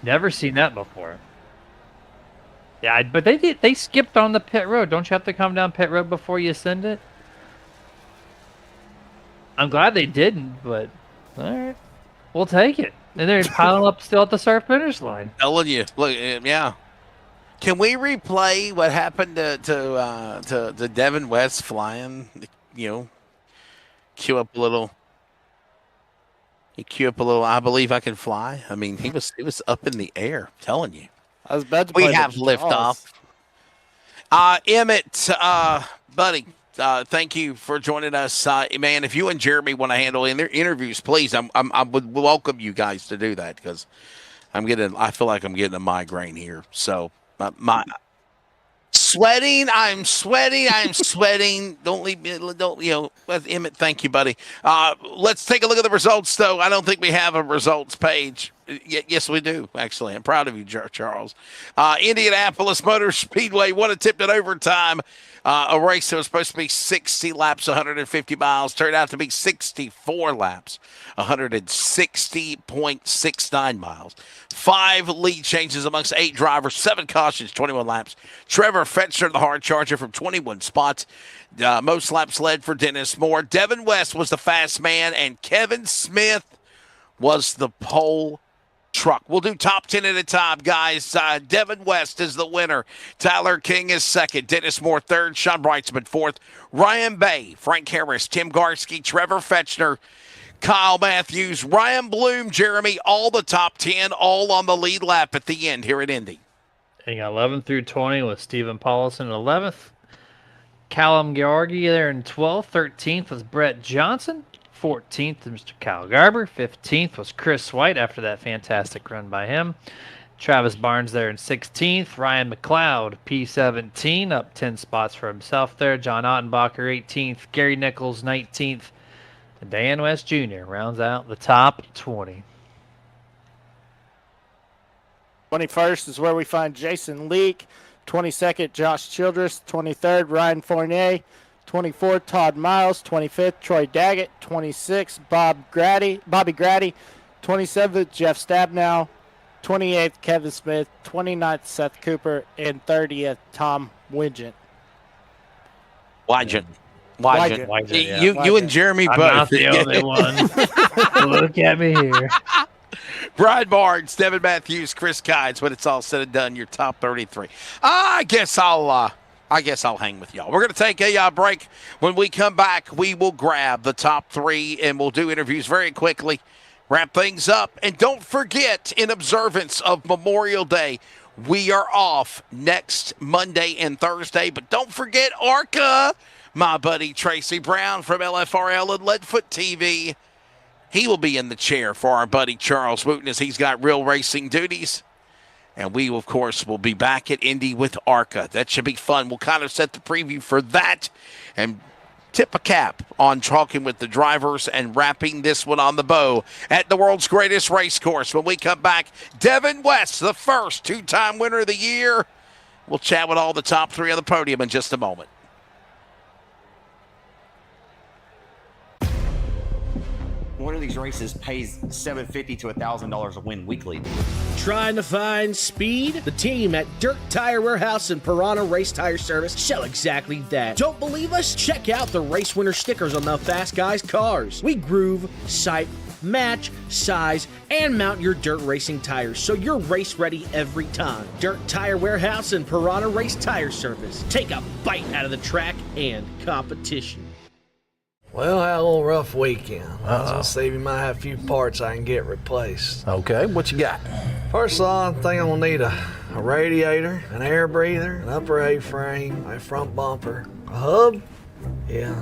Never seen that before. Yeah, but they skipped on the pit road. Don't you have to come down pit road before you send it? I'm glad they didn't, but all right, we'll take it. And they're piling up still at the start finish line. Telling you, look, yeah. Can we replay what happened to Devin West flying? Cue up a little. I believe I can fly. I mean, he was up in the air. I'm telling you. I was about to We play have the liftoff. Emmett, buddy, thank you for joining us. Man, if you and Jeremy want to handle in their interviews, please, I would welcome you guys to do that because I feel like I'm getting a migraine here. So my sweating, I'm sweating. Don't leave me, Emmett, thank you, buddy. Let's take a look at the results, though. I don't think we have a results page. Yes, we do, actually. I'm proud of you, Charles. Indianapolis Motor Speedway won a tip in overtime. A race that was supposed to be 60 laps, 150 miles, turned out to be 64 laps, 160.69 miles. 5 lead changes amongst 8 drivers, 7 cautions, 21 laps. Trevor Fetchner, the hard charger, from 21 spots. Most laps led for Dennis Moore. Devin West was the fast man, and Kevin Smith was the pole truck. We'll do top 10 at a time, guys. Devin West is the winner. Tyler King is second. Dennis Moore third. Sean Brightsman fourth. Ryan Bay, Frank Harris, Tim Garski, Trevor Fetchner, Kyle Matthews, Ryan Bloom, Jeremy, all the top 10, all on the lead lap at the end here at Indy. And you got 11 through 20 with Stephen Paulson in 11th. Callum Georgi there in 12th. 13th was Brett Johnson. 14th was Mr. Kyle Garber. 15th was Chris White after that fantastic run by him. Travis Barnes there in 16th. Ryan McLeod, P17, up 10 spots for himself there. John Ottenbacher, 18th. Gary Nichols, 19th. And Dan West Jr. rounds out the top 20. 21st is where we find Jason Leake. 22nd, Josh Childress. 23rd, Ryan Fournier. 24th, Todd Miles. 25th, Troy Daggett. 26th, Bobby Grady. 27th, Jeff Stabnow. 28th, Kevin Smith. 29th, Seth Cooper. And 30th, Tom Wygant. Wygant. Yeah. You and Jeremy I'm both. not the only one. Look at me here. Brian Barnes, Devin Matthews, Chris Kynes. When it's all said and done, your top 33. I guess I'll hang with y'all. We're going to take a break. When we come back, we will grab the top 3 and we'll do interviews very quickly, wrap things up. And don't forget, in observance of Memorial Day, we are off next Monday and Thursday. But don't forget ARCA, my buddy Tracy Brown from LFRL and Leadfoot TV. He will be in the chair for our buddy Charles Wooten as he's got real racing duties. And we, of course, will be back at Indy with ARCA. That should be fun. We'll kind of set the preview for that and tip a cap on talking with the drivers and wrapping this one on the bow at the world's greatest race course. When we come back, Devin West, the first 2-time winner of the year. We'll chat with all the top 3 on the podium in just a moment. One of these races pays $750 to $1,000 a win weekly. Trying to find speed? The team at Dirt Tire Warehouse and Piranha Race Tire Service shall exactly that. Don't believe us? Check out the race winner stickers on the Fast Guys cars. We groove, sight, match, size, and mount your dirt racing tires so you're race ready every time. Dirt Tire Warehouse and Piranha Race Tire Service. Take a bite out of the track and competition. Well, I had a little rough weekend. I was gonna see if you might have a few parts I can get replaced. Okay, what you got? First of all, I think I'm gonna need a radiator, an air breather, an upper A-frame, a front bumper, a hub. Yeah,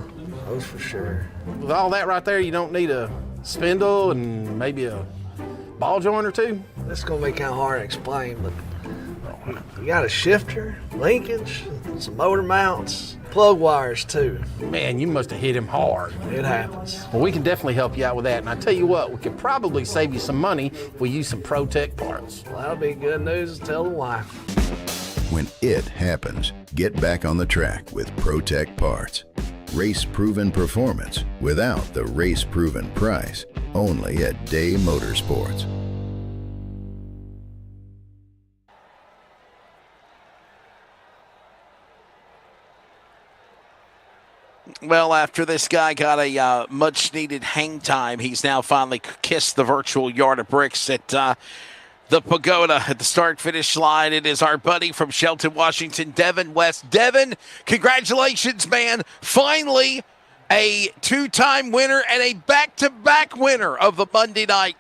those for sure. With all that right there, you don't need a spindle and maybe a ball joint or two? This is gonna be kind of hard to explain, but you got a shifter, linkage, some motor mounts, plug wires too. Man, you must have hit him hard. It happens. Well, we can definitely help you out with that. And I tell you what, we could probably save you some money if we use some ProTech parts. Well, that'll be good news to tell the wife. When it happens, get back on the track with ProTech parts. Race-proven performance without the race-proven price. Only at Day Motorsports. Well, after this guy got a much-needed hang time, he's now finally kissed the virtual yard of bricks at the Pagoda at the start-finish line. It is our buddy from Shelton, Washington, Devin West. Devin, congratulations, man. Finally, a 2-time winner and a back-to-back winner of the Monday night,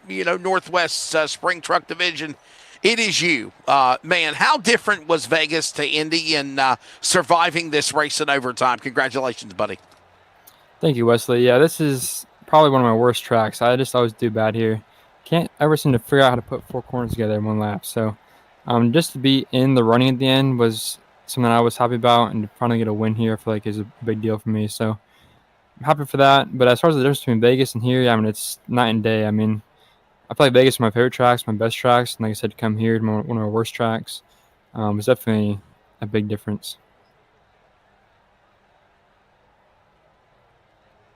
Northwest Spring Truck Division. It is you. Man, how different was Vegas to Indy and surviving this race in overtime? Congratulations, buddy. Thank you, Wesley. Yeah, this is probably one of my worst tracks. I just always do bad here. Can't ever seem to figure out how to put four corners together in one lap. So just to be in the running at the end was something I was happy about, and to finally get a win here I feel like is a big deal for me. So I'm happy for that. But as far as the difference between Vegas and here, I mean, it's night and day. I mean, I feel like Vegas is my favorite tracks, my best tracks. And like I said, to come here to one of my worst tracks was definitely a big difference.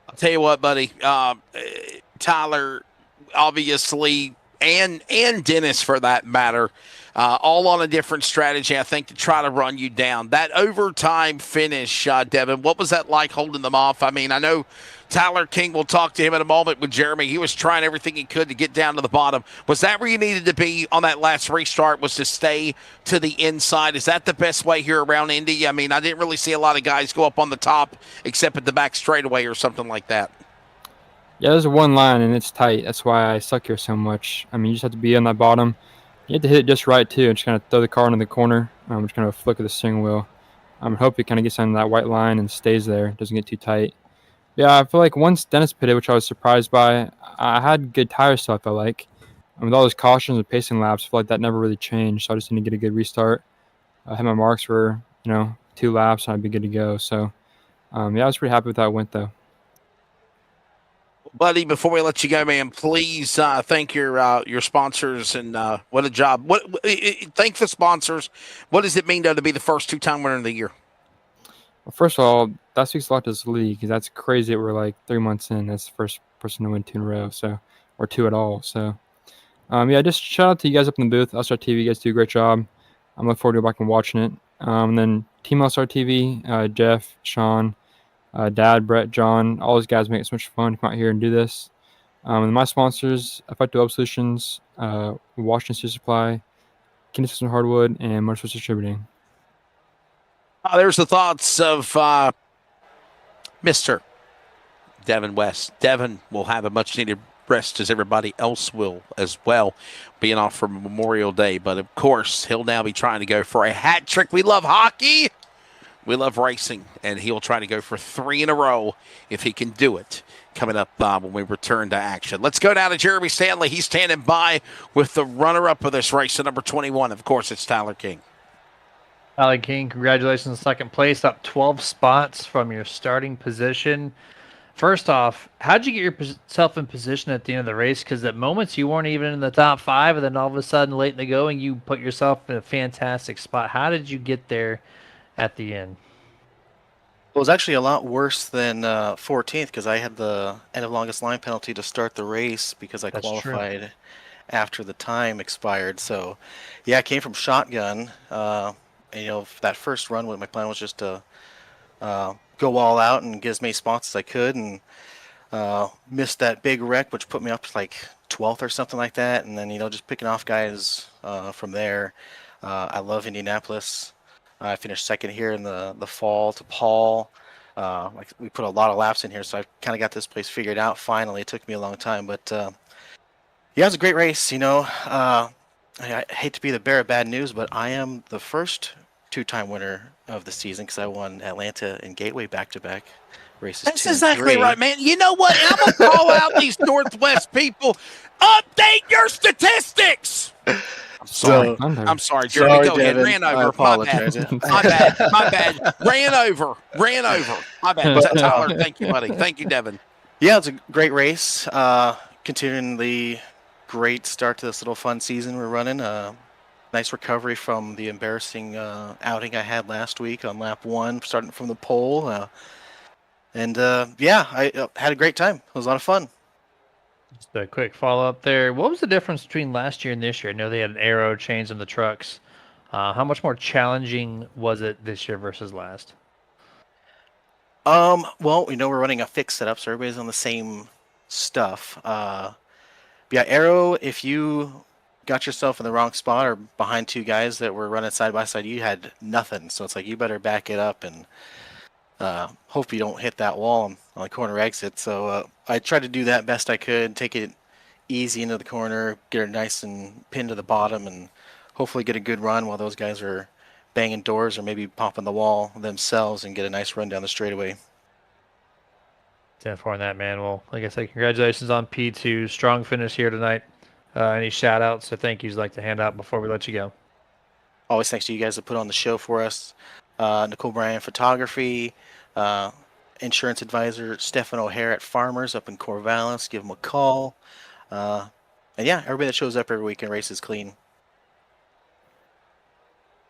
I'll tell you what, buddy. Tyler, obviously, and Dennis, for that matter, all on a different strategy, I think, to try to run you down. That overtime finish, Devin, what was that like holding them off? I mean, I know Tyler King, will talk to him in a moment with Jeremy. He was trying everything he could to get down to the bottom. Was that where you needed to be on that last restart, was to stay to the inside? Is that the best way here around Indy? I mean, I didn't really see a lot of guys go up on the top except at the back straightaway or something like that. Yeah, there's one line, and it's tight. That's why I suck here so much. I mean, you just have to be on that bottom. You have to hit it just right, too, and just kind of throw the car into the corner, just kind of a flick of the steering wheel. I hope it kind of gets on that white line and stays there. It doesn't get too tight. Yeah, I feel like once Dennis pitted, which I was surprised by, I had good tires still, I felt like. With all those cautions and pacing laps, I feel like that never really changed, so I just need to get a good restart. I had my marks for, 2 laps, and I'd be good to go. So, I was pretty happy with that win, though. Buddy, before we let you go, man, please thank your sponsors, and what a job. Thank the sponsors. What does it mean, though, to be the first two-time winner of the year? Well, first of all, that speaks a lot to this league, because that's crazy that we're like 3 months in. That's the first person to win 2 in a row, or 2 at all. So, just shout out to you guys up in the booth, LSRTV. You guys do a great job. I'm looking forward to going back and watching it. And then Team LSRTV, Jeff, Sean, Dad, Brett, John, all those guys make it so much fun to come out here and do this. And my sponsors, Effective Web Solutions, Washington Steel Supply, Kinney System Hardwood, and Motorsports Distributing. There's the thoughts of Mr. Devin West. Devin will have a much-needed rest, as everybody else will as well, being off for Memorial Day. But, of course, he'll now be trying to go for a hat trick. We love hockey. We love racing, and he'll try to go for 3 in a row if he can do it coming up when we return to action. Let's go down to Jeremy Stanley. He's standing by with the runner-up of this race, at number 21. Of course, it's Tyler King. Tyler King, congratulations on second place, up 12 spots from your starting position. First off, how'd you get yourself in position at the end of the race? Because at moments you weren't even in the top 5, and then all of a sudden, late in the going, you put yourself in a fantastic spot. How did you get there at the end? It was actually a lot worse than 14th, because I had the end of longest line penalty to start the race because I qualified after the time expired. So, yeah, I came from shotgun. And, that first run, my plan was just to go all out and get as many spots as I could, and missed that big wreck, which put me up to like 12th or something like that. And then, just picking off guys from there. I love Indianapolis. I finished second here in the fall to Paul. We put a lot of laps in here, so I kind of got this place figured out finally. It took me a long time, but it was a great race. I hate to be the bearer of bad news, but I am the first 2-time winner of the season, because I won Atlanta and Gateway back-to-back races. That's exactly right, man. You know what? I'm going to call out these Northwest people. Update your statistics! I'm sorry, Jeremy. Go ahead. Ran over. I apologize. My bad. Ran over. My bad. Tyler, thank you, buddy. Thank you, Devin. Yeah, it's a great race. Continuing the great start to this little fun season we're running. Nice recovery from the embarrassing outing I had last week on lap 1, starting from the pole. I had a great time. It was a lot of fun. Just a quick follow-up there. What was the difference between last year and this year? I know they had an aero change in the trucks. How much more challenging was it this year versus last? Well, we're running a fixed setup, so everybody's on the same stuff. Aero, if you got yourself in the wrong spot or behind 2 guys that were running side by side, you had nothing. So it's like you better back it up and hope you don't hit that wall on the corner exit. So I tried to do that best I could, take it easy into the corner, get her nice and pinned to the bottom, and hopefully get a good run while those guys are banging doors or maybe popping the wall themselves and get a nice run down the straightaway. 10-4 on that, man. Well, like I said, congratulations on P2. Strong finish here tonight. Any shout outs or thank yous you'd like to hand out before we let you go? Always thanks to you guys that put on the show for us. Nicole Bryan Photography, insurance advisor Stefan O'Hare at Farmers up in Corvallis. Give them a call. And yeah, everybody that shows up every week and races clean.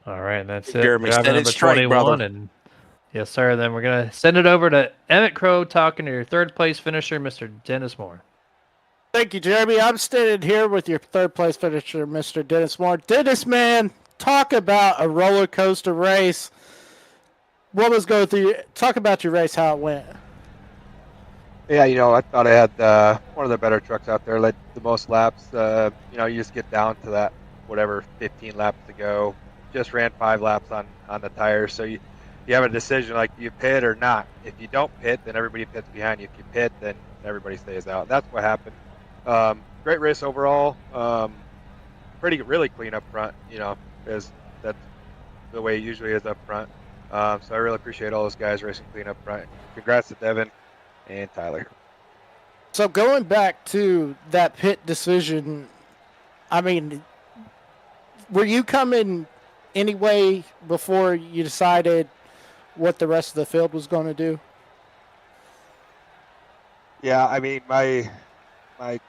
All right, that's it. Jeremy, Driver set it number straight, 21, brother. and yes, sir. Then we're gonna send it over to Emmett Crow talking to your third place finisher, Mr. Dennis Moore. Thank you, Jeremy. I'm standing here with your third place finisher, Mr. Dennis Moore. Dennis, man, talk about a roller coaster race. What was going through? Talk about your race, how it went. Yeah, I thought I had one of the better trucks out there, led the most laps. You just get down to that, 15 laps to go. Just ran 5 laps on the tires, so you have a decision like, do you pit or not? If you don't pit, then everybody pits behind you. If you pit, then everybody stays out. That's what happened. Great race overall. Really clean up front, because that's the way it usually is up front. So I really appreciate all those guys racing clean up front. Congrats to Devin and Tyler. So going back to that pit decision, I mean, were you coming anyway before you decided what the rest of the field was going to do? Yeah, I mean, my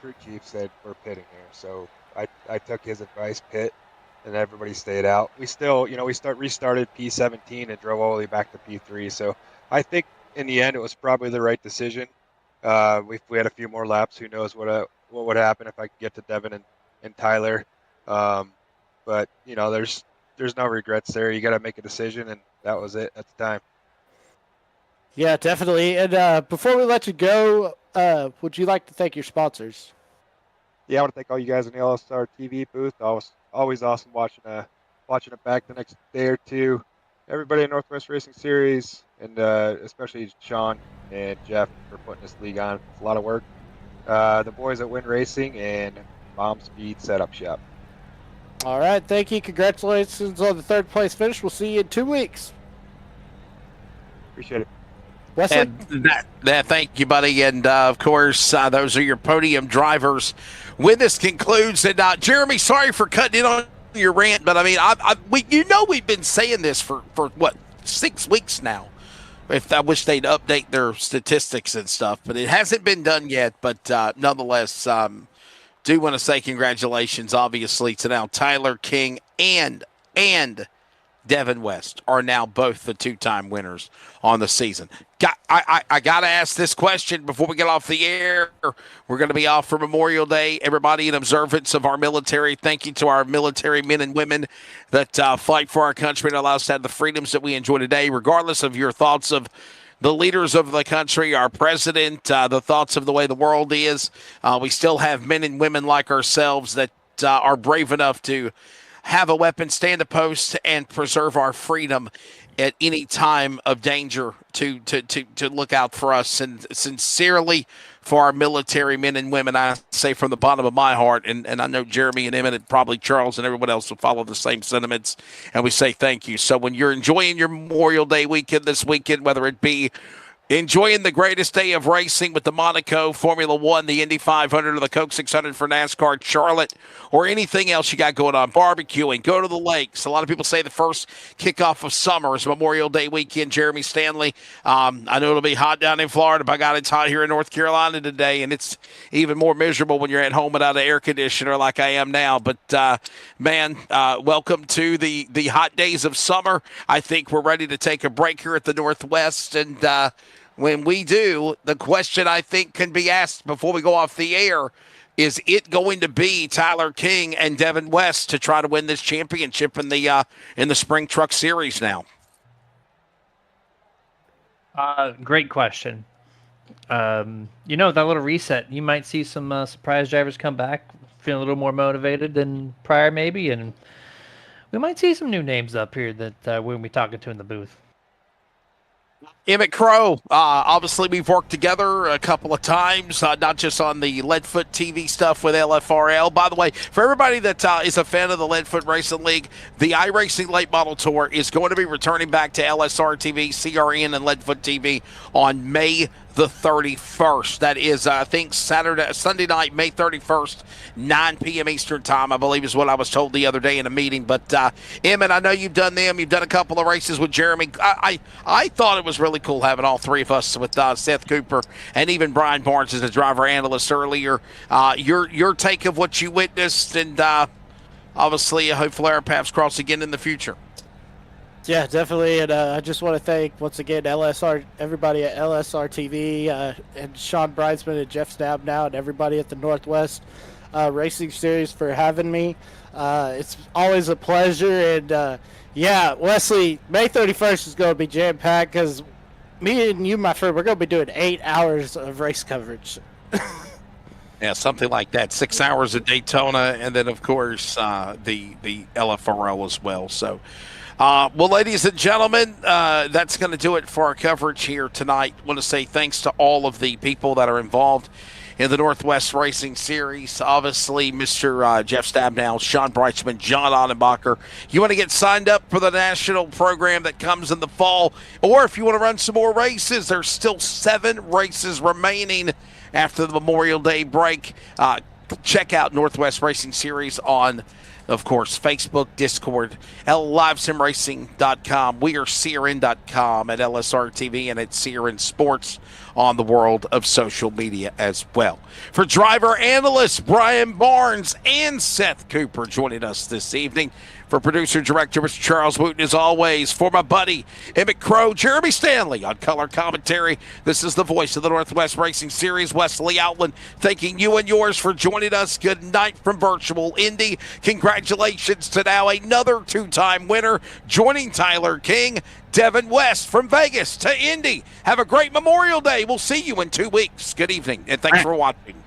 crew chief said we're pitting here, so I took his advice, pit, and everybody stayed out. We still, restarted P17 and drove all the way back to P3. So I think in the end it was probably the right decision. If we had a few more laps, who knows what would happen if I could get to Devin and Tyler. But there's no regrets there. You got to make a decision, and that was it at the time. Yeah, definitely. And before we let you go, would you like to thank your sponsors? Yeah, I want to thank all you guys in the LSRTV booth. Always awesome watching it back the next day or two. Everybody in Northwest Racing Series, and especially Sean and Jeff for putting this league on. It's a lot of work. The boys at Win Racing and Bomb Speed Setup Shop. All right, thank you. Congratulations on the third place finish. We'll see you in 2 weeks. Appreciate it. Wesley? And thank you, buddy. And of course, those are your podium drivers. When this concludes, and Jeremy, sorry for cutting in on your rant, but I mean, we've been saying this for what, 6 weeks now. If I wish they'd update their statistics and stuff, but it hasn't been done yet. But nonetheless, do want to say congratulations, obviously, to now Tyler King and Devin West are now both the 2-time winners on the season. I got to ask this question before we get off the air. We're going to be off for Memorial Day. Everybody, in observance of our military, thank you to our military men and women that fight for our country and allow us to have the freedoms that we enjoy today, regardless of your thoughts of the leaders of the country, our president, the thoughts of the way the world is. We still have men and women like ourselves that are brave enough to have a weapon, stand a post, and preserve our freedom at any time of danger to look out for us. And sincerely, for our military men and women, I say from the bottom of my heart, and I know Jeremy and Emmett and probably Charles and everyone else will follow the same sentiments, and we say thank you. So when you're enjoying your Memorial Day weekend this weekend, whether it be enjoying the greatest day of racing with the Monaco Formula One, the Indy 500, or the Coke 600 for NASCAR, Charlotte, or anything else you got going on, barbecuing, go to the lakes. A lot of people say the first kickoff of summer is Memorial Day weekend. Jeremy Stanley, I know it'll be hot down in Florida, but God, it's hot here in North Carolina today, and it's even more miserable when you're at home without an air conditioner like I am now. But, welcome to the hot days of summer. I think we're ready to take a break here at the Northwest, and when we do, the question I think can be asked before we go off the air, is it going to be Tyler King and Devin West to try to win this championship in the Spring Truck Series now? Great question. That little reset, you might see some surprise drivers come back feeling a little more motivated than prior maybe, and we might see some new names up here that we'll be talking to in the booth. Emmett Crow, obviously we've worked together a couple of times, not just on the Leadfoot TV stuff with LFRL. By the way, for everybody that is a fan of the Leadfoot Racing League, the iRacing Late Model Tour is going to be returning back to LSRTV, CRN, and Leadfoot TV on May the 31st. That is, I think, Sunday night, May 31st, 9 p.m. Eastern time, I believe is what I was told the other day in a meeting. But, Emmett, I know you've done them. You've done a couple of races with Jeremy. I thought it was really cool having all three of us with Seth Cooper and even Brian Barnes as a driver analyst earlier. Your take of what you witnessed, and obviously, hopefully our paths cross again in the future. Yeah, definitely, and I just want to thank once again everybody at LSRTV and Sean Bridesman and Jeff Stabnow and everybody at the Northwest Racing Series for having me. It's always a pleasure, and yeah, Wesley, May 31st is going to be jam-packed because me and you, my friend, we're going to be doing 8 hours of race coverage. Yeah, something like that. 6 hours at Daytona, and then, of course, the LFRL as well. So, well, ladies and gentlemen, that's going to do it for our coverage here tonight. I want to say thanks to all of the people that are involved in the Northwest Racing Series. Obviously, Mr. Jeff Stabnow, Sean Breitzman, John Ottenbacher. You want to get signed up for the national program that comes in the fall, or if you want to run some more races, there's still 7 races remaining after the Memorial Day break. Check out Northwest Racing Series on, of course, Facebook, Discord, livesimracing.com. We are CRN.com at LSRTV and at CRN Sports on the world of social media as well. For driver analysts Brian Barnes and Seth Cooper joining us this evening. For producer-director Mr. Charles Wooten, as always. For my buddy Emmett Crow, Jeremy Stanley on color commentary. This is the voice of the Northwest Racing Series, Wesley Outland, thanking you and yours for joining us. Good night from virtual Indy. Congratulations to now another 2-time winner, joining Tyler King. Devin West from Vegas to Indy. Have a great Memorial Day. We'll see you in 2 weeks. Good evening, and thanks for watching.